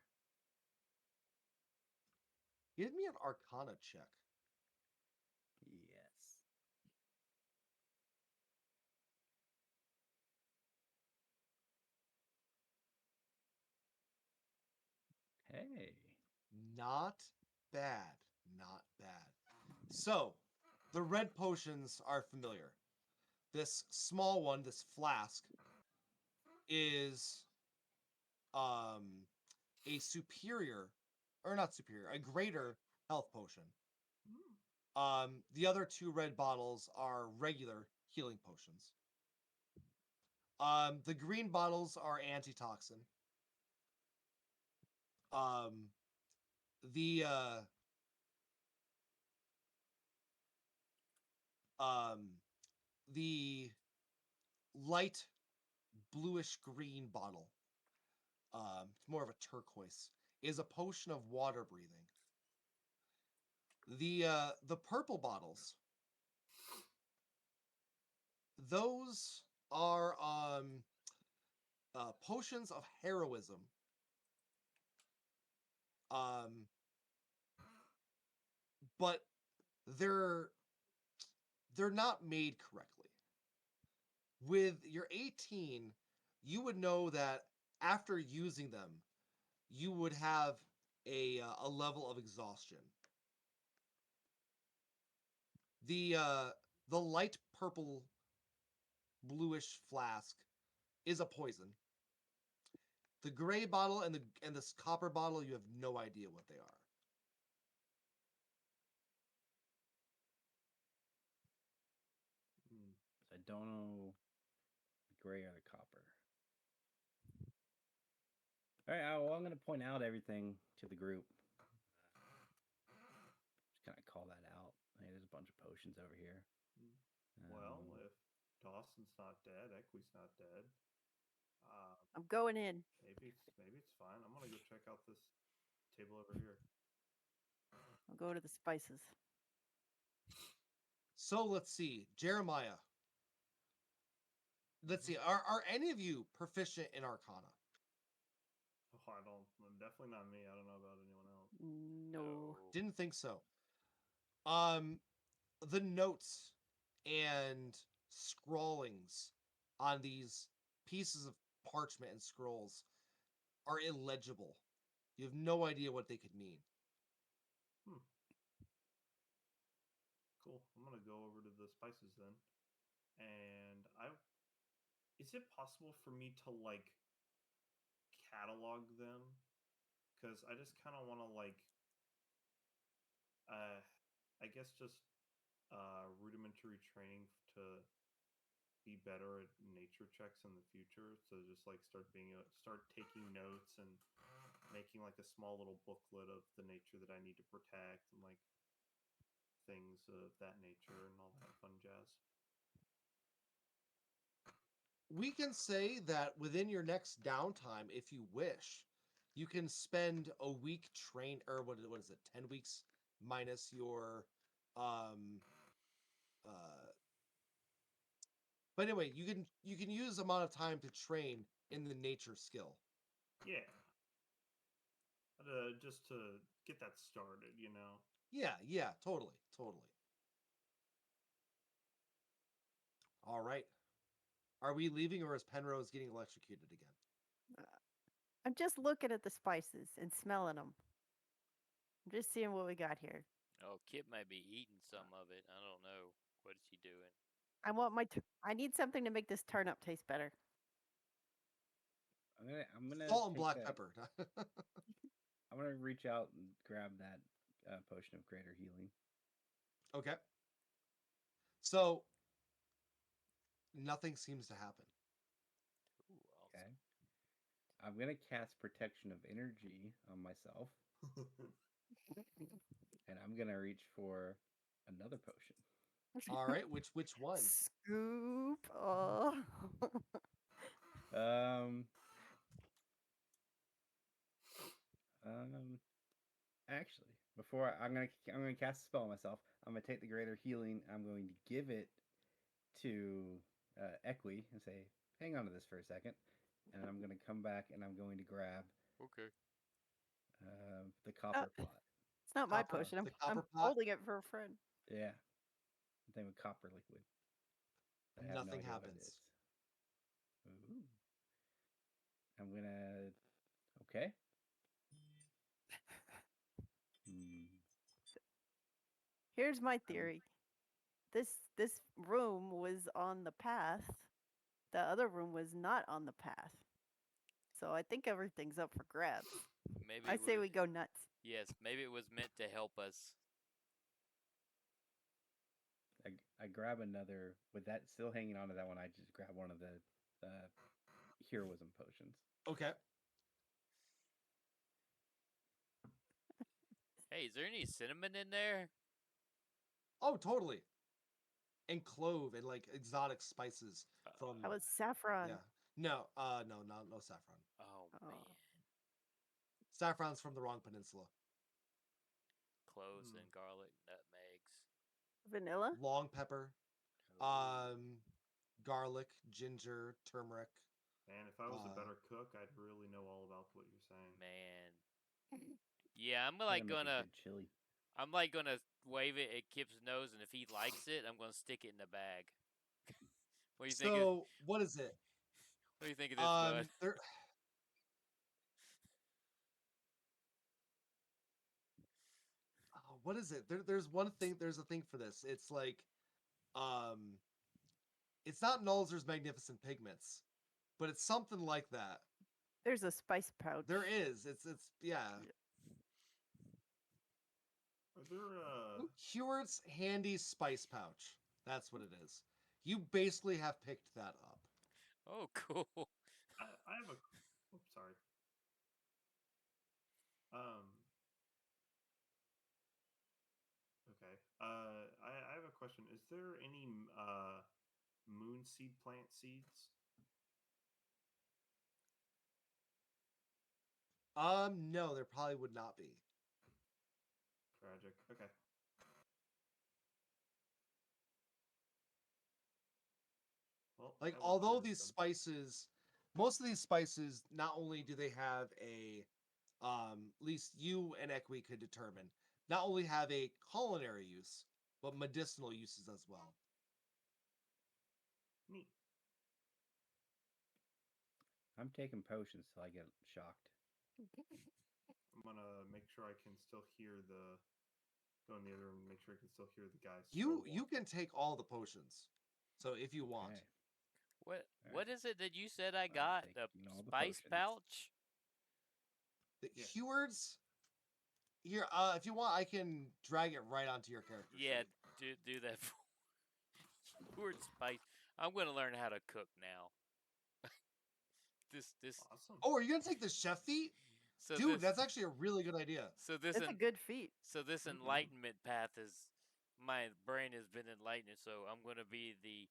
Speaker 2: Give me an Arcana check.
Speaker 3: Yes. Hey.
Speaker 2: Not bad. Not bad. So, the red potions are familiar. This small one, this flask, is a superior, or not superior, a greater health potion. The other 2 red bottles are regular healing potions. The green bottles are antitoxin. Um, the um, the light bluish green bottle, it's more of a turquoise, is a potion of water breathing. The purple bottles, those are potions of heroism. Um, but they're not made correctly. With your 18, you would know that after using them, you would have a level of exhaustion. The light purple bluish flask is a poison. The gray bottle and this copper bottle, you have no idea what they are.
Speaker 5: Hmm.
Speaker 3: I don't know the gray or the copper. All right, well, I'm going to point out everything to the group. Just kind of call that out. Hey, there's a bunch of potions over here.
Speaker 5: Well, if Dawson's not dead, Equi's not dead.
Speaker 4: I'm going in.
Speaker 5: Maybe it's fine. I'm gonna go check out this table over here.
Speaker 4: I'll go to the spices.
Speaker 2: So let's see, Jeremiah. Let's see, are any of you proficient in Arcana?
Speaker 5: Oh, I don't. Definitely not me. I don't know about anyone else.
Speaker 4: No.
Speaker 2: Didn't think so. The notes and scrawlings on these pieces of parchment and scrolls are illegible. You have no idea what they could mean.
Speaker 5: Cool. I'm gonna go over to the spices then, and Is it possible for me to like catalog them? Because I just kind of want to I guess just rudimentary training to be better at nature checks in the future. So just like start taking notes and making like a small little booklet of the nature that I need to protect and like things of that nature and all that fun jazz.
Speaker 2: We can say that within your next downtime, if you wish, you can spend a week or what is it, 10 weeks minus your but anyway, you can use amount of time to train in the nature skill.
Speaker 5: Yeah. Just to get that started, you know.
Speaker 2: Yeah, totally. All right. Are we leaving or is Penrose getting electrocuted again?
Speaker 4: I'm just looking at the spices and smelling them. I'm just seeing what we got here.
Speaker 1: Oh, Kip might be eating some of it. I don't know. What is he doing?
Speaker 4: I want I need something to make this turnip taste better.
Speaker 3: I'm gonna
Speaker 2: Salt and
Speaker 3: take
Speaker 2: black
Speaker 3: that-
Speaker 2: pepper.
Speaker 3: I'm gonna reach out and grab that potion of greater healing.
Speaker 2: Okay. So nothing seems to happen.
Speaker 1: Ooh, awesome.
Speaker 3: Okay. I'm gonna cast protection of energy on myself, and I'm gonna reach for another potion.
Speaker 2: All right, which one?
Speaker 4: Scoop. Oh.
Speaker 3: Um. Actually, before I'm gonna cast a spell on myself. I'm gonna take the greater healing. I'm going to give it to Equi and say, "Hang on to this for a second," and I'm gonna come back and I'm going to grab
Speaker 1: Okay.
Speaker 3: the copper pot.
Speaker 4: It's not my
Speaker 2: Copper-
Speaker 4: potion.
Speaker 2: the copper
Speaker 4: I'm
Speaker 2: pot?
Speaker 4: holding it for a friend.
Speaker 3: Yeah, the thing with copper liquid. I have no
Speaker 2: Nothing
Speaker 3: idea what it
Speaker 2: happens.
Speaker 3: is. Ooh. I'm gonna. Okay. Hmm.
Speaker 4: Here's my theory. This room was on the path. The other room was not on the path. So I think everything's up for grabs.
Speaker 1: Maybe
Speaker 4: I
Speaker 1: it
Speaker 4: say
Speaker 1: was,
Speaker 4: we go nuts.
Speaker 1: Yes, maybe it was meant to help us.
Speaker 3: I grab another. With that still hanging on to that one, I just grab one of the heroism potions.
Speaker 2: Okay.
Speaker 1: Hey, is there any cinnamon in there?
Speaker 2: Oh, totally. And clove and like exotic spices from
Speaker 4: How was saffron?
Speaker 2: yeah. No, no saffron.
Speaker 1: Oh,
Speaker 4: Oh.
Speaker 1: man.
Speaker 2: Saffron's from the wrong peninsula.
Speaker 1: Cloves and garlic, nutmegs.
Speaker 4: Vanilla?
Speaker 2: Long pepper,
Speaker 1: Ooh.
Speaker 2: garlic, ginger, turmeric.
Speaker 5: Man, if I was a better cook, I'd really know all about what you're saying.
Speaker 1: Man. Yeah, I'm
Speaker 3: Gonna
Speaker 1: like
Speaker 3: make a
Speaker 1: gonna
Speaker 3: good chili.
Speaker 1: I'm like gonna wave it at Kip's nose, and if he likes it, I'm gonna stick it in the bag. What do you think?
Speaker 2: So what is it?
Speaker 1: What do you think of this, bud?
Speaker 2: There. Oh, what is it? There's one thing. There's a thing for this. It's like, um, it's not Nulzer's magnificent pigments, but it's something like that.
Speaker 4: There's a spice pouch.
Speaker 2: There is. It's yeah.
Speaker 5: Are there
Speaker 2: Hewitt's handy spice pouch. That's what it is. You basically have picked that up.
Speaker 1: Oh, cool.
Speaker 5: I have a oops, sorry. Okay. I have a question. Is there any moon seed plant seeds?
Speaker 2: No, there probably would not be.
Speaker 5: Tragic. Okay. Well,
Speaker 2: Like,
Speaker 5: that works
Speaker 2: although
Speaker 5: out
Speaker 2: these
Speaker 5: then.
Speaker 2: spices, most of these spices, not only do they have a, at least you and Equi could determine, not only have a culinary use, but medicinal uses as well.
Speaker 5: Neat.
Speaker 3: I'm taking potions till I get shocked.
Speaker 5: I'm gonna make sure I can still hear the go in the other room and make sure I can still hear the guys.
Speaker 2: You can take all the potions, so if you want.
Speaker 3: Okay.
Speaker 1: What is it that you said I
Speaker 3: I'm
Speaker 1: got? A
Speaker 3: taking all the
Speaker 1: spice
Speaker 3: potions.
Speaker 1: pouch?
Speaker 2: The
Speaker 5: Yeah.
Speaker 2: Hewards. Here, if you want, I can drag it right onto your character
Speaker 1: Yeah,
Speaker 2: sheet.
Speaker 1: do that. Word spice. I'm gonna learn how to cook now. This.
Speaker 5: Awesome.
Speaker 2: Oh, are you gonna take the chef feat?
Speaker 1: So
Speaker 2: Dude,
Speaker 1: this,
Speaker 2: that's actually a really good idea.
Speaker 1: so this,
Speaker 4: It's a good feat.
Speaker 1: so this enlightenment path is, my brain has been enlightened. So I'm gonna be the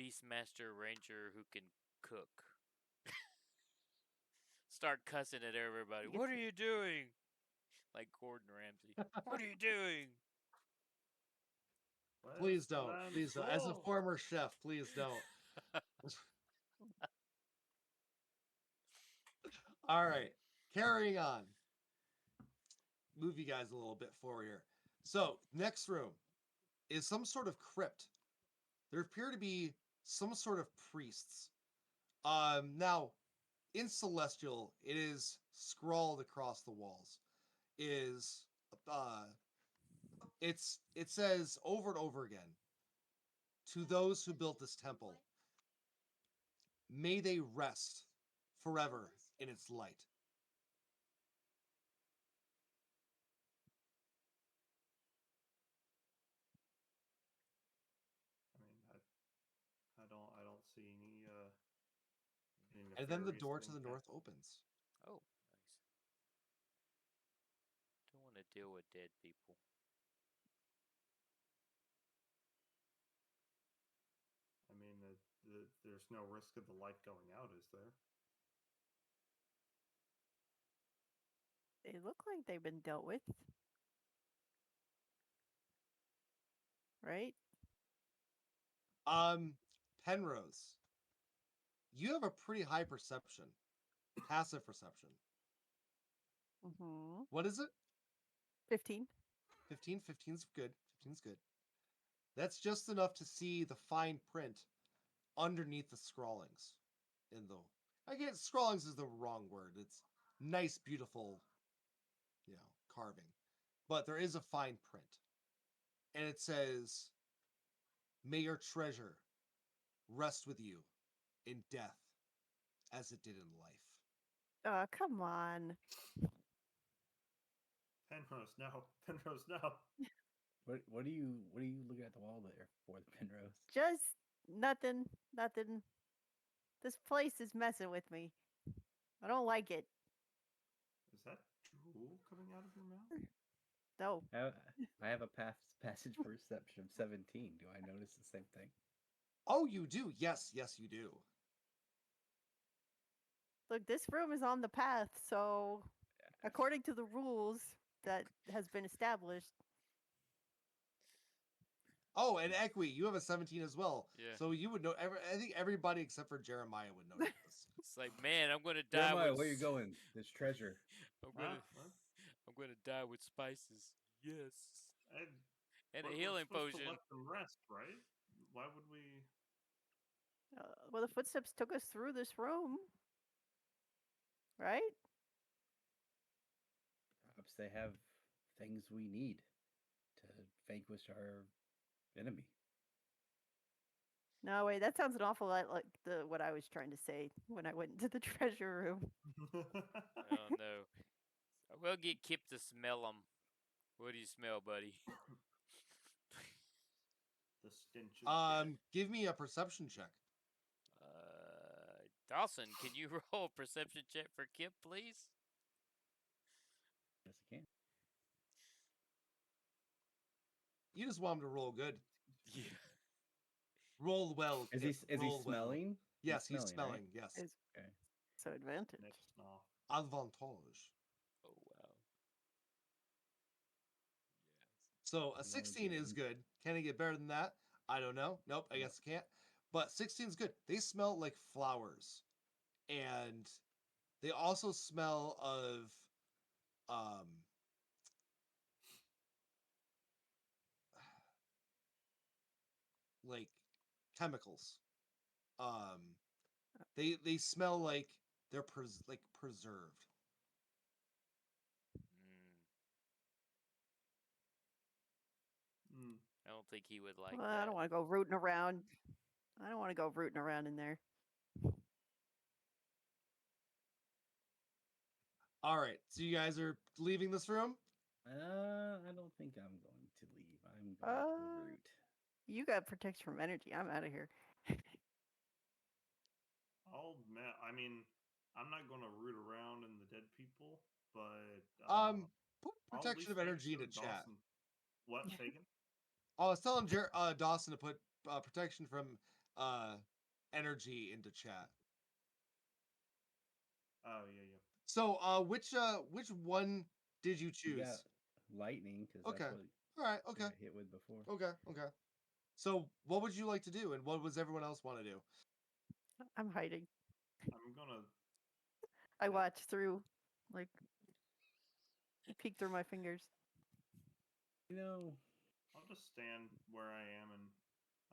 Speaker 1: Beastmaster Ranger who can cook. Start cussing at everybody.
Speaker 4: You get
Speaker 1: What
Speaker 4: to-
Speaker 1: are you doing? Like Gordon Ramsay. What are you doing?
Speaker 2: Please
Speaker 5: Less
Speaker 2: don't.
Speaker 5: than
Speaker 2: Please don't. As a
Speaker 5: full.
Speaker 2: former chef, please don't. All right. Carrying on. Move you guys a little bit forward here. So, next room is some sort of crypt. There appear to be some sort of priests. Now, in Celestial, it is scrawled across the walls. Is it says over and over again, to those who built this temple, may they rest forever in its light.
Speaker 5: I mean, I don't see any
Speaker 2: And then the
Speaker 5: nefarious
Speaker 2: door to
Speaker 5: things
Speaker 2: the north
Speaker 5: happening.
Speaker 2: opens.
Speaker 1: Oh, nice. Don't want to deal with dead people.
Speaker 5: I mean, there's no risk of the light going out, is there?
Speaker 4: They look like they've been dealt with. Right?
Speaker 2: Penrose, you have a pretty high perception, passive perception.
Speaker 4: Mm-hmm.
Speaker 2: What is it?
Speaker 4: 15.
Speaker 2: 15? 15's good. 15's good. That's just enough to see the fine print underneath the scrawlings. In the, I guess scrawlings is the wrong word. It's nice, beautiful, carving. But there is a fine print. And it says, may your treasure rest with you in death as it did in life.
Speaker 4: Oh, come on.
Speaker 5: Penrose, no. Penrose, no.
Speaker 3: What are you looking at the wall there for, Penrose?
Speaker 4: Just nothing. Nothing. This place is messing with me. I don't like it.
Speaker 5: Is that drool coming out of your mouth?
Speaker 4: No.
Speaker 3: I have a passage perception of 17. Do I notice the same thing?
Speaker 2: Oh, you do? Yes, yes, you do.
Speaker 4: Look, this room is on the path, so according to the rules that has been established.
Speaker 2: Oh, and Equi, you have a 17 as well.
Speaker 1: Yeah.
Speaker 2: So you would know. I think everybody except for Jeremiah would know this.
Speaker 1: It's like, man, I'm gonna die
Speaker 3: Jeremiah,
Speaker 1: with.
Speaker 3: where you going? There's treasure.
Speaker 1: I'm
Speaker 5: Huh?
Speaker 1: gonna,
Speaker 5: What?
Speaker 1: I'm gonna die with spices. Yes.
Speaker 5: And
Speaker 1: And a
Speaker 5: we're
Speaker 1: healing
Speaker 5: supposed
Speaker 1: potion.
Speaker 5: to let them rest, right? Why would we?
Speaker 4: Well, the footsteps took us through this room. Right?
Speaker 3: Perhaps they have things we need to vanquish our enemy.
Speaker 4: No, wait, that sounds an awful lot like what I was trying to say when I went into the treasure room.
Speaker 1: Oh no. I will get Kip to smell them. What do you smell, buddy?
Speaker 5: The stench of death.
Speaker 2: Give me a perception check.
Speaker 1: Dawson, can you roll a perception check for Kip, please?
Speaker 3: Yes, I can.
Speaker 2: You just want him to roll good.
Speaker 1: Yeah.
Speaker 2: Roll well.
Speaker 3: Is
Speaker 2: Kip,
Speaker 3: he
Speaker 2: roll well.
Speaker 3: smelling?
Speaker 2: Yes, he's
Speaker 3: right?
Speaker 2: smelling. Yes.
Speaker 4: Is
Speaker 3: Okay.
Speaker 4: so advantage.
Speaker 5: Next off.
Speaker 2: Avantage.
Speaker 1: Oh wow.
Speaker 2: So a
Speaker 3: Only
Speaker 2: 16 is
Speaker 3: good.
Speaker 2: good. Can it get better than that? I don't know. Nope, I guess it can't. But 16 is good. They smell like flowers. And they also smell of like chemicals. They smell like they're preserved.
Speaker 1: Mm.
Speaker 5: Mm.
Speaker 1: I don't think he would like
Speaker 4: Well,
Speaker 1: that.
Speaker 4: I don't want to go rooting around. I don't want to go rooting around in there.
Speaker 2: All right, so you guys are leaving this room?
Speaker 3: I don't think I'm going to leave. I'm going to root.
Speaker 4: You got protection from energy. I'm out of here.
Speaker 5: Oh man, I mean, I'm not going to root around in the dead people. but
Speaker 2: Put
Speaker 5: I'll at
Speaker 2: protection
Speaker 5: least
Speaker 2: of
Speaker 5: make
Speaker 2: energy
Speaker 5: sure
Speaker 2: into chat.
Speaker 5: Dawson. What, Fagan?
Speaker 2: I was telling Dawson to put protection from energy into chat.
Speaker 5: Oh yeah.
Speaker 2: So which one did you
Speaker 3: You got
Speaker 2: choose?
Speaker 3: lightning because
Speaker 2: Okay.
Speaker 3: that's what
Speaker 2: All right.
Speaker 3: you
Speaker 2: Okay.
Speaker 3: got hit with before.
Speaker 2: Okay. So what would you like to do, and what does everyone else want to do?
Speaker 4: I'm hiding.
Speaker 5: I'm gonna.
Speaker 4: I watch through, like, peek through my fingers.
Speaker 3: You know,
Speaker 5: I'll just stand where I am and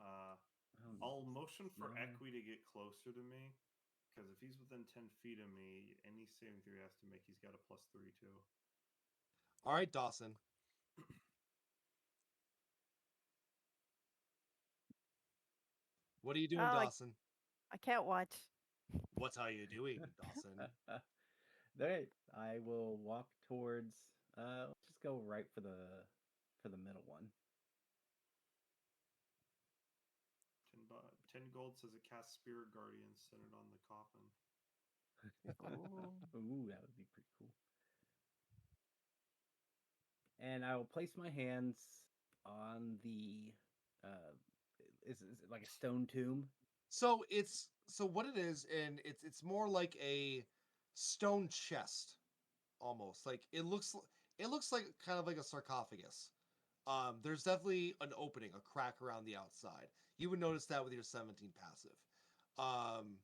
Speaker 3: I don't
Speaker 5: I'll motion for
Speaker 3: know.
Speaker 5: Equi to get closer to me. Because if he's within 10 feet of me, any saving throw he has to make, he's got a +3 too.
Speaker 2: All right, Dawson. What are you doing,
Speaker 4: Oh,
Speaker 2: Dawson?
Speaker 4: I can't watch.
Speaker 2: What are you doing, Dawson?
Speaker 3: Alright, I will walk towards. Let's just go right for the middle one.
Speaker 5: 10 gold says it casts Spirit Guardian centered on the coffin.
Speaker 4: Ooh.
Speaker 3: Ooh, that would be pretty cool. And I will place my hands on the. Is it like a stone tomb?
Speaker 2: So what it is, and it's more like a stone chest, almost. Like it looks like kind of like a sarcophagus. There's definitely an opening, a crack around the outside. You would notice that with your 17 passive. Um,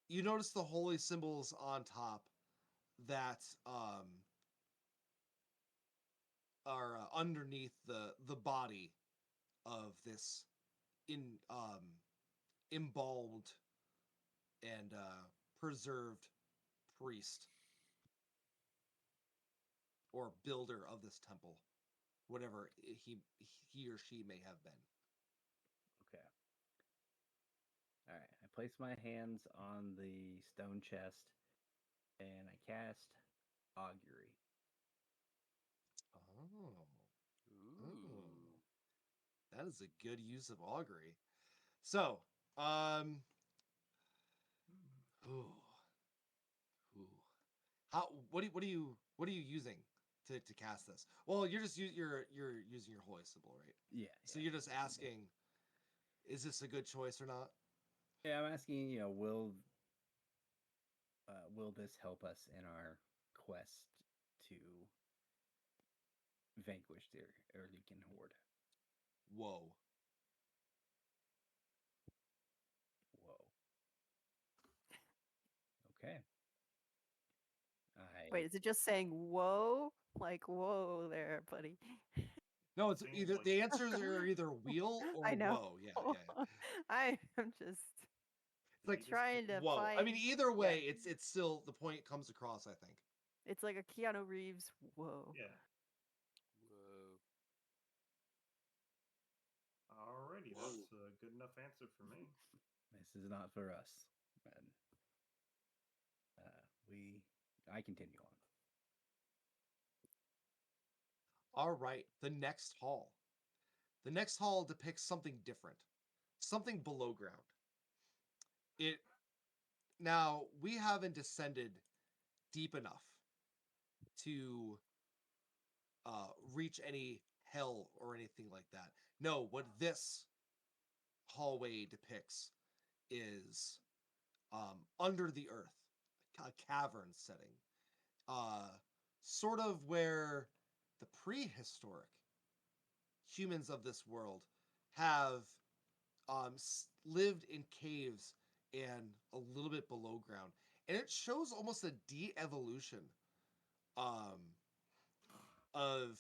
Speaker 2: you notice the holy symbols on top that are underneath the body of this in embalmed and preserved priest or builder of this temple, whatever he or she may have been.
Speaker 3: Okay. Alright, I place my hands on the stone chest and I cast augury.
Speaker 2: Oh,
Speaker 1: Ooh.
Speaker 2: that is a good use of augury. So, ooh, ooh. How? What are you using to cast this? Well, you're just you're using your holy symbol, right?
Speaker 3: Yeah.
Speaker 2: So you're just asking, is this a good choice or not?
Speaker 3: Yeah, I'm asking, will this help us in our quest to vanquish the Erlucan horde?
Speaker 2: Whoa.
Speaker 3: Whoa. Okay.
Speaker 4: Wait, is it just saying whoa? Like, whoa there, buddy.
Speaker 2: No, it's
Speaker 5: Seems
Speaker 2: either
Speaker 5: like-
Speaker 2: the answers are either wheel or
Speaker 4: I know.
Speaker 2: whoa. Yeah.
Speaker 4: I am just
Speaker 2: It's like
Speaker 5: just
Speaker 4: trying to
Speaker 2: whoa.
Speaker 4: find.
Speaker 2: I mean, either
Speaker 4: Yeah,
Speaker 2: way, it's still the point comes across. I think.
Speaker 4: it's like a Keanu Reeves whoa.
Speaker 5: Yeah.
Speaker 1: Whoa.
Speaker 5: Alrighty, that's a good enough answer for me.
Speaker 3: This is not for us. And I continue on.
Speaker 2: All right, the next hall. The next hall depicts something different, something below ground. It now we haven't descended deep enough to reach any hell or anything like that. No, what this hallway depicts is under the earth, a cavern setting, uh, sort of where the prehistoric humans of this world have lived in caves and a little bit below ground, and it shows almost a de-evolution um, of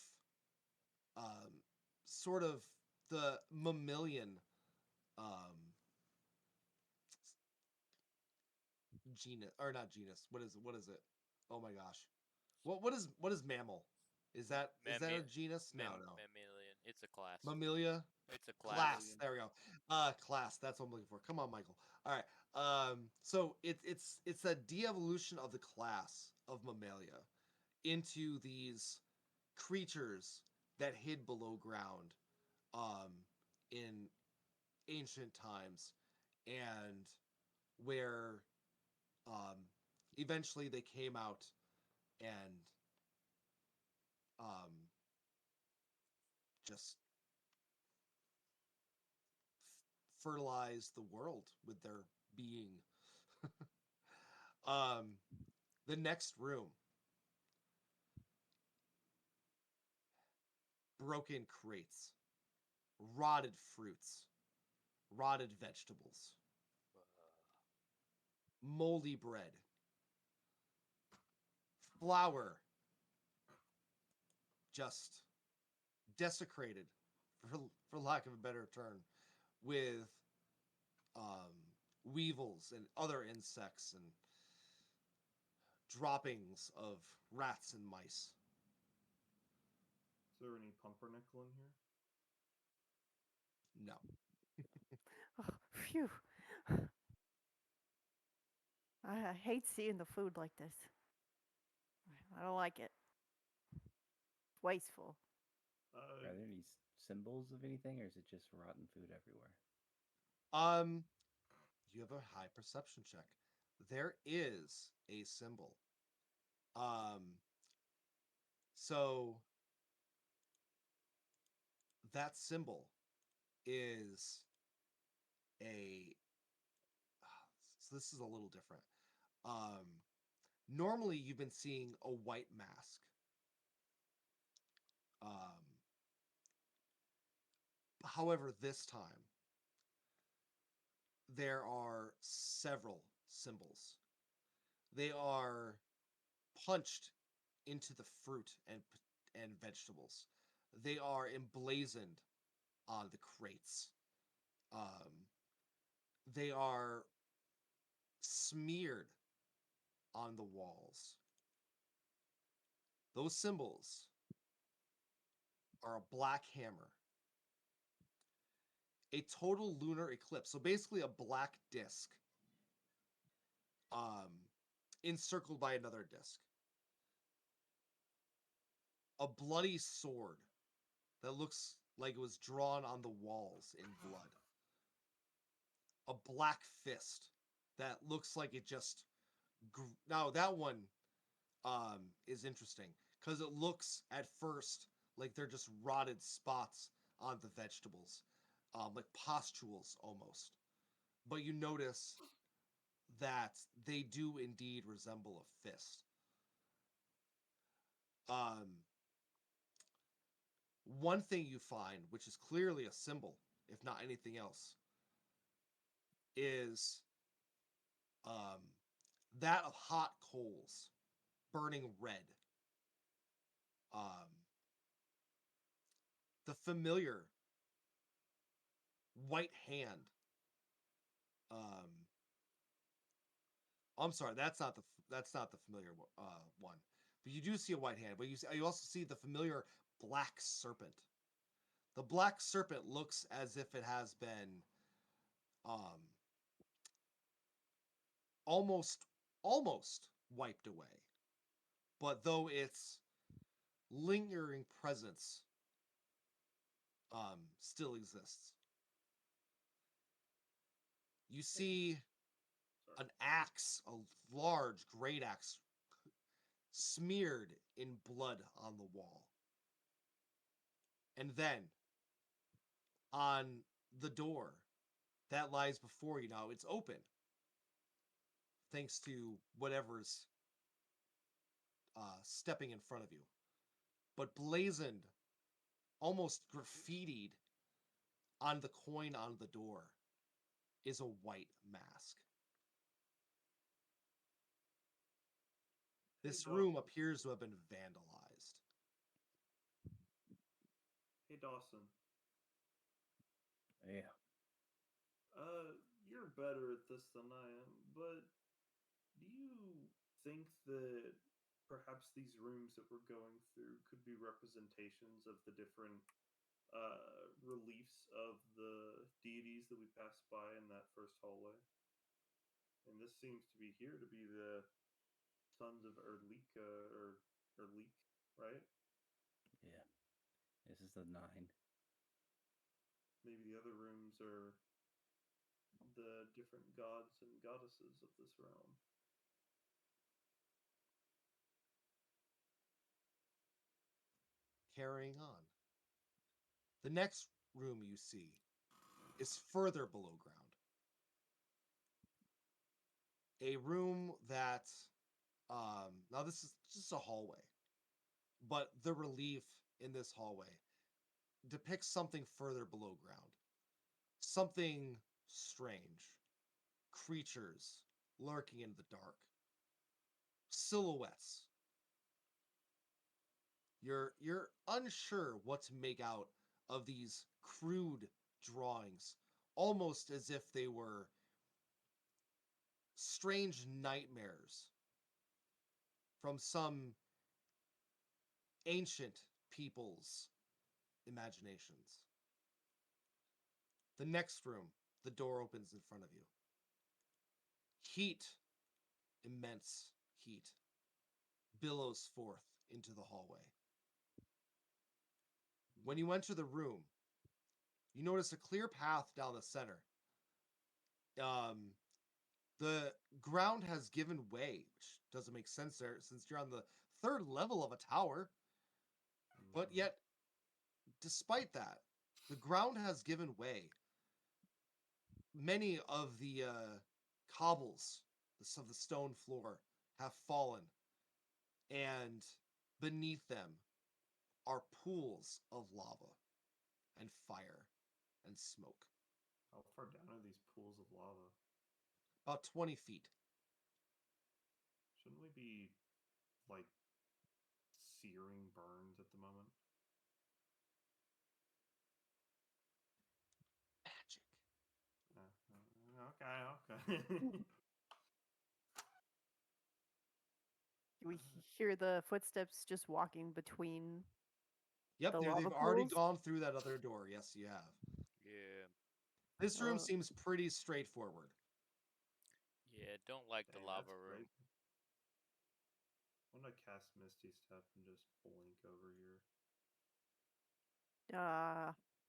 Speaker 2: sort of the mammalian um, genus, or not genus. What is it? Oh my gosh, what is mammal? Is that a genus? No.
Speaker 1: Mammalian. It's a class.
Speaker 2: Mammalia.
Speaker 1: It's a class.
Speaker 2: Class. There we go. Class. That's what I'm looking for. Come on, Michael. All right. So it's a de-evolution of the class of Mammalia into these creatures that hid below ground, in ancient times, and where, eventually they came out and just fertilize the world with their being. The next room, broken crates, rotted fruits, rotted vegetables, moldy bread, flour just desecrated, for lack of a better term, with weevils and other insects and droppings of rats and mice.
Speaker 5: Is there any pumpernickel in here?
Speaker 2: No.
Speaker 4: Oh, phew. I hate seeing the food like this. I don't like it. It's wasteful.
Speaker 3: Are there any symbols of anything, or is it just rotten food everywhere?
Speaker 2: You have a high perception check. There is a symbol. So that symbol is a. So this is a little different. Normally you've been seeing a white mask. However, this time there are several symbols. They are punched into the fruit and vegetables. They are emblazoned on the crates. Um, they are smeared on the walls. Those symbols are a black hammer, a total lunar eclipse, so basically a black disc, encircled by another disc, a bloody sword that looks like it was drawn on the walls in blood, a black fist that looks like it just. Now that one is interesting because it looks at first like they're just rotted spots on the vegetables, like pustules almost. But you notice that they do indeed resemble a fist. Um, One thing you find, which is clearly a symbol, if not anything else, is um, that of hot coals burning red. Um, the familiar white hand. Um, I'm sorry, that's not the familiar one. But you do see a white hand, but you also see the familiar black serpent. The black serpent looks as if it has been um, almost almost wiped away. But though its lingering presence still exists. You see
Speaker 5: Sorry.
Speaker 2: an axe, a large great axe, smeared in blood on the wall. And then on the door that lies before you now, it's open. Thanks to whatever's stepping in front of you. But blazoned, almost graffitied on the coin on the door is a white mask. This room appears to have been vandalized.
Speaker 5: Hey Dawson.
Speaker 3: Yeah.
Speaker 5: You're better at this than I am, but do you think that perhaps these rooms that we're going through could be representations of the different reliefs of the deities that we passed by in that first hallway? And this seems to be here to be the sons of Erlika or Erlik, right?
Speaker 3: Yeah. This is the 9.
Speaker 5: Maybe the other rooms are the different gods and goddesses of this realm.
Speaker 2: carrying on. The next room you see is further below ground. A room that, now this is just a hallway, but the relief in this hallway depicts something further below ground. Something strange. Creatures lurking in the dark. Silhouettes. You're unsure what to make out of these crude drawings, almost as if they were strange nightmares from some ancient people's imaginations. The next room, the door opens in front of you. Heat, immense heat, billows forth into the hallway. When you enter the room, you notice a clear path down the center. The ground has given way, which doesn't make sense there since you're on the third level of a tower. But yet, despite that, the ground has given way. Many of the cobbles of the stone floor have fallen, and beneath them are pools of lava and fire and smoke.
Speaker 5: How far down are these pools of lava?
Speaker 2: About 20 feet.
Speaker 5: Shouldn't we be, like, searing burns at the moment?
Speaker 2: Magic.
Speaker 5: Okay.
Speaker 4: We hear the footsteps just walking between.
Speaker 2: Yep,
Speaker 4: The
Speaker 2: they've
Speaker 4: lava
Speaker 2: already
Speaker 4: pools?
Speaker 2: gone through that other door. Yes, you have.
Speaker 1: Yeah.
Speaker 2: This room
Speaker 4: Uh,
Speaker 2: seems pretty straightforward.
Speaker 1: Yeah, don't like the
Speaker 5: Dang,
Speaker 1: lava
Speaker 5: that's
Speaker 1: room.
Speaker 5: crazy. I'm gonna cast Misty Step and just blink over here.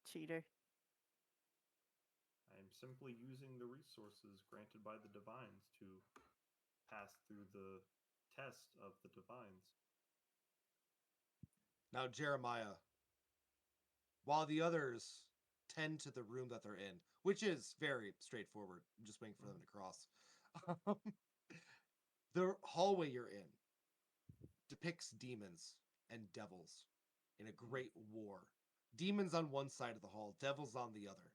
Speaker 4: Cheater.
Speaker 5: I am simply using the resources granted by the divines to pass through the test of the divines.
Speaker 2: Now, Jeremiah, while the others tend to the room that they're in, which is very straightforward, I'm just waiting for them to cross. The hallway you're in depicts demons and devils in a great war. Demons on one side of the hall, devils on the other.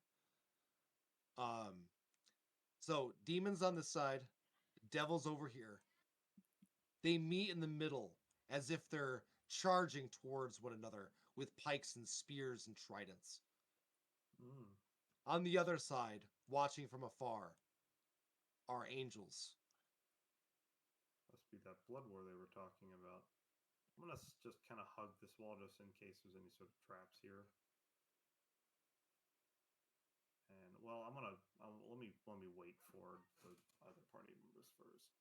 Speaker 2: So demons on this side, devils over here. They meet in the middle as if they're charging towards one another with pikes and spears and tridents.
Speaker 5: Mm.
Speaker 2: On the other side, watching from afar, are angels.
Speaker 5: Must be that blood war they were talking about. I'm gonna just kind of hug this wall just in case there's any sort of traps here. And well, let me wait for the other party members first.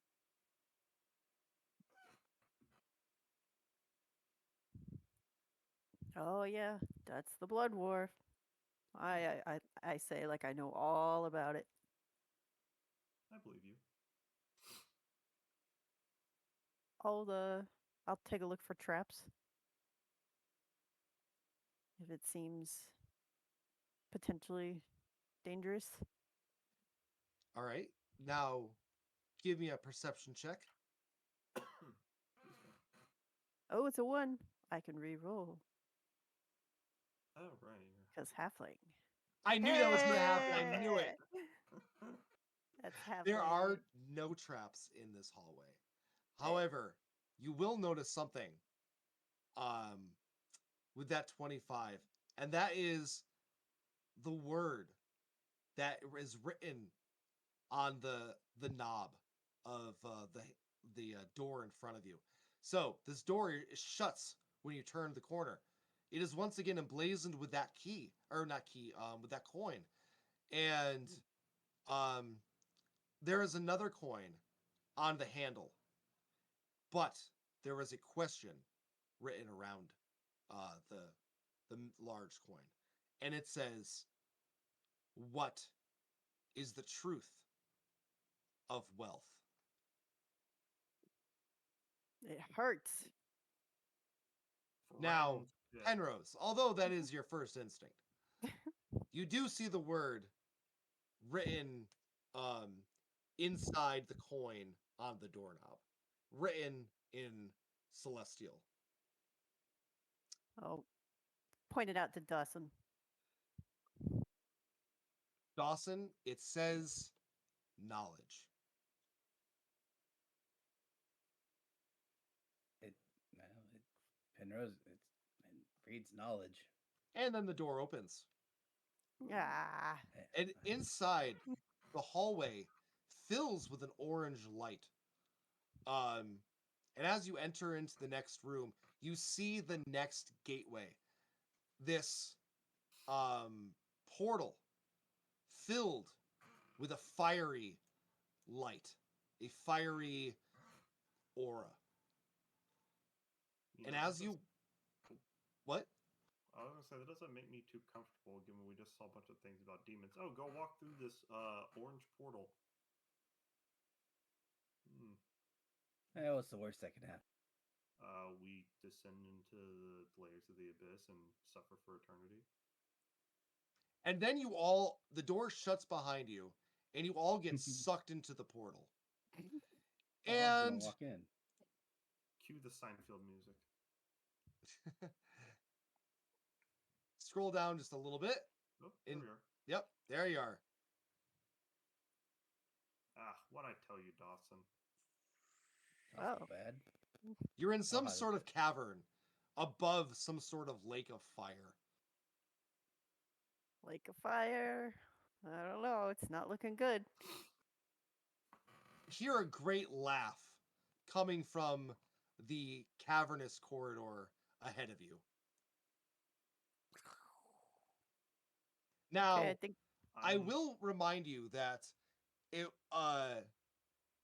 Speaker 4: Oh yeah, that's the blood war. I say like I know all about it.
Speaker 5: I believe you.
Speaker 4: I'll take a look for traps. If it seems potentially dangerous.
Speaker 2: All right. Now, give me a perception check.
Speaker 4: Oh, it's a 1. I can re-roll
Speaker 5: Oh right.
Speaker 4: because halfling.
Speaker 2: I knew that was going to happen. I knew it.
Speaker 4: That's halfling.
Speaker 2: There are no traps in this hallway. However, you will notice something with that 25, and that is the word that is written on the knob of the door in front of you. So this door shuts when you turn the corner. It is once again emblazoned with that key, or not key, with that coin, and um, there is another coin on the handle, but there is a question written around the large coin, and it says, "What is the truth of wealth?"
Speaker 4: It hurts.
Speaker 2: Now,
Speaker 5: Yeah.
Speaker 2: Penrose, although that is your first instinct. You do see the word written inside the coin on the doorknob, written in Celestial.
Speaker 4: Oh, point it out to Dawson.
Speaker 2: Dawson, it says knowledge.
Speaker 3: Penrose, it reads knowledge.
Speaker 2: And then the door opens.
Speaker 4: Ah,
Speaker 2: And inside, the hallway fills with an orange light. And as you enter into the next room, you see the next gateway. This portal filled with a fiery light, a fiery aura. And as you what?
Speaker 5: I was gonna say that doesn't make me too comfortable, given we just saw a bunch of things about demons. Oh, go walk through this orange portal. Hmm.
Speaker 3: What's the worst that can happen?
Speaker 5: We descend into the layers of the abyss and suffer for eternity.
Speaker 2: And then the door shuts behind you, and you all get sucked into the portal.
Speaker 3: Oh, I was gonna
Speaker 2: And
Speaker 3: walk in.
Speaker 5: Cue the Seinfeld music.
Speaker 2: scroll down just a little bit.
Speaker 5: Oh, there we are.
Speaker 2: Yep, there you are.
Speaker 5: Ah, what'd I tell you, Dawson?
Speaker 3: That's
Speaker 4: Oh.
Speaker 3: not bad.
Speaker 2: You're in some
Speaker 3: hide
Speaker 2: sort
Speaker 3: it.
Speaker 2: of cavern above some sort of lake of fire.
Speaker 4: Lake of Fire. I don't know. It's not looking good.
Speaker 2: Hear a great laugh coming from the cavernous corridor ahead of you. Now,
Speaker 4: Okay, I think
Speaker 2: I will remind you that it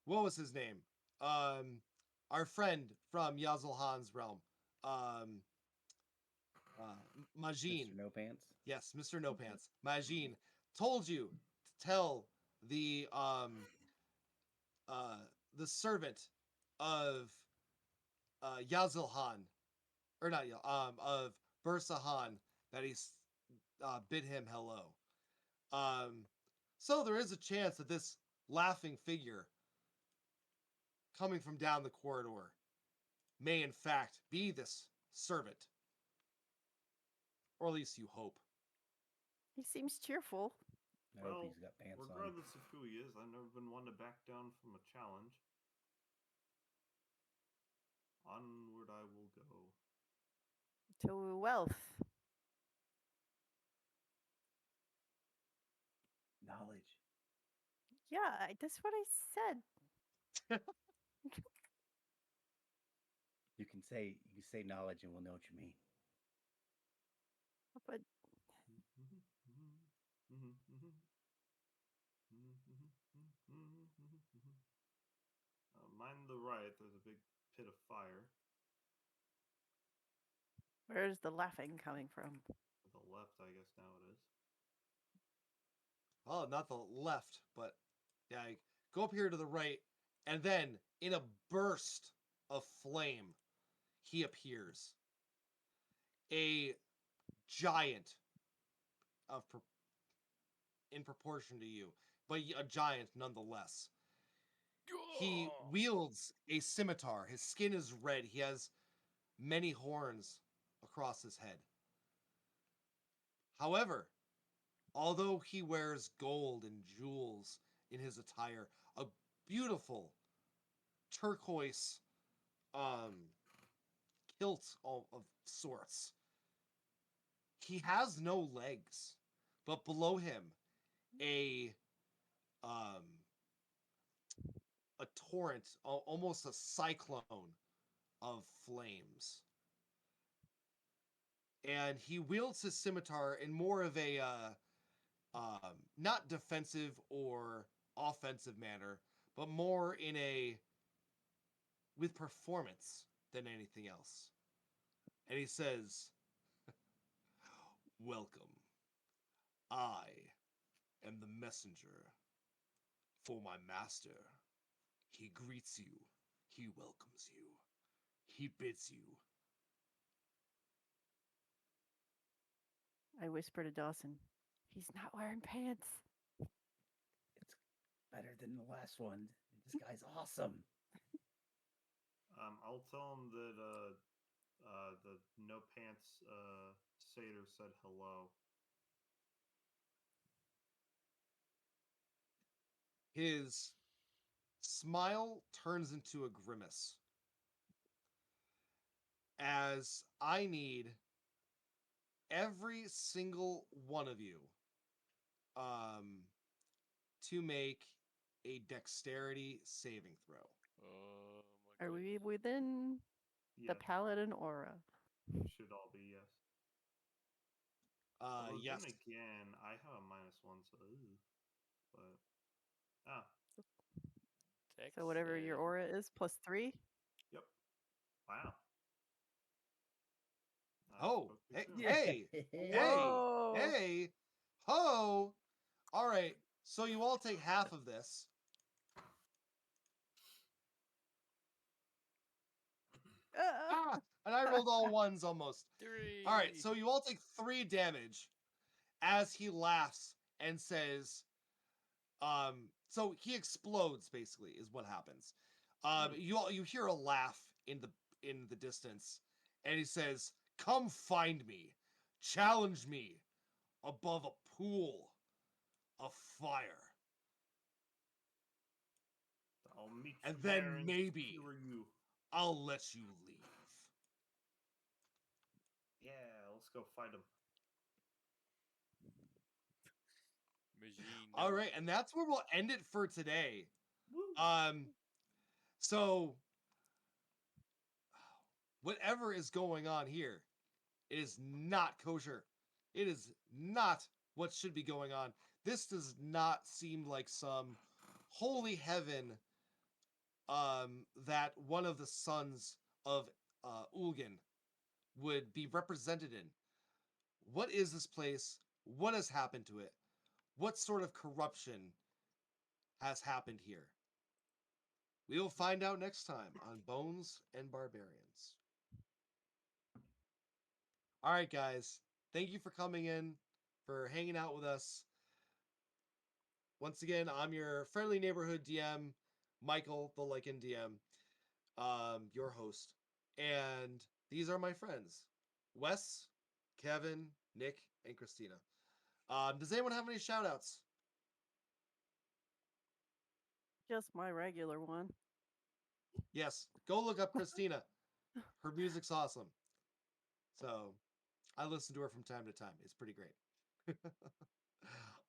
Speaker 2: what was his name? Our friend from Yazilhan's realm. Majin.
Speaker 3: Mr. No Pants.
Speaker 2: Yes, Mr. No Pants. Majin told you to tell the the servant of Yazilhan, or not of Bursahan, that he's bid him hello. So there is a chance that this laughing figure coming from down the corridor may in fact be this servant. Or at least you hope.
Speaker 4: he seems cheerful.
Speaker 3: I hope
Speaker 5: Well,
Speaker 3: he's got pants on.
Speaker 5: regardless of who he is, I've never been one to back down from a challenge. Onward I will go.
Speaker 4: To wealth.
Speaker 3: Knowledge.
Speaker 4: Yeah, that's what I said.
Speaker 3: You can say knowledge, and we'll know what you mean.
Speaker 4: But
Speaker 5: Mine the right, there's a big pit of fire.
Speaker 4: where's the laughing coming from?
Speaker 5: To the left, I guess now it is.
Speaker 2: Oh, not the left, but yeah, go up here to the right, and then in a burst of flame, he appears. A giant in proportion to you, but a giant nonetheless. He wields a scimitar. His skin is red. He has many horns across his head. However, although he wears gold and jewels in his attire, a beautiful turquoise kilt of sorts, he has no legs, but below him a um a torrent, almost a cyclone of flames. And he wields his scimitar in more of a not defensive or offensive manner, but more in a with performance than anything else. And he says, "Welcome. I am the messenger for my master. He greets you. He welcomes you. He bids you
Speaker 4: I whisper to Dawson. He's not wearing pants.
Speaker 3: It's better than the last one. This guy's awesome.
Speaker 5: I'll tell him that the no pants satyr said hello.
Speaker 2: His smile turns into a grimace as I need every single one of you um, to make a dexterity saving throw.
Speaker 1: Oh my
Speaker 4: Are we
Speaker 1: goodness.
Speaker 4: within the
Speaker 5: Yes,
Speaker 4: paladin aura?
Speaker 5: we should all be yes. Although
Speaker 2: Yes.
Speaker 5: then again, I have a -1, so but
Speaker 4: So whatever your
Speaker 1: Dexterity.
Speaker 4: aura is, +3.
Speaker 5: yep. Wow. I
Speaker 2: Oh,
Speaker 5: spoke too
Speaker 2: hey,
Speaker 5: soon.
Speaker 2: hey, hey,
Speaker 4: Whoa!
Speaker 2: hey, ho! All right, so you all take half of this. Ah, and I rolled all ones almost.
Speaker 1: 3.
Speaker 2: All right, so you all take 3 damage as he laughs and says, so he explodes basically is what happens. You hear a laugh in the distance, and he says, "Come find me, challenge me above a pool of fire,
Speaker 5: I'll meet
Speaker 2: and
Speaker 5: you
Speaker 2: then
Speaker 5: there and
Speaker 2: maybe
Speaker 5: cure you.
Speaker 2: I'll let you leave."
Speaker 5: Yeah, let's go fight him.
Speaker 1: Machine.
Speaker 2: All right, and that's where we'll end it for today.
Speaker 5: Woo!
Speaker 2: So whatever is going on here, it is not kosher. It is not what should be going on. This does not seem like some holy heaven that one of the sons of Ulgan would be represented in. What is this place? What has happened to it? What sort of corruption has happened here? We will find out next time on Bones and Barbarians. All right, guys. Thank you for coming in, for hanging out with us. Once again, I'm your friendly neighborhood DM, Michael, the Lycan DM, your host. And these are my friends, Wes, Kevin, Nick, and Christina. Does anyone have any shout outs?
Speaker 4: Just my regular one.
Speaker 2: Yes, go look up Christina. Her music's awesome. So I listen to her from time to time. It's pretty great.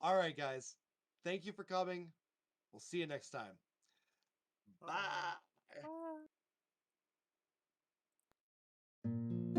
Speaker 2: All right, guys. Thank you for coming. We'll see you next time.
Speaker 5: Bye.
Speaker 2: Bye.
Speaker 4: Ah.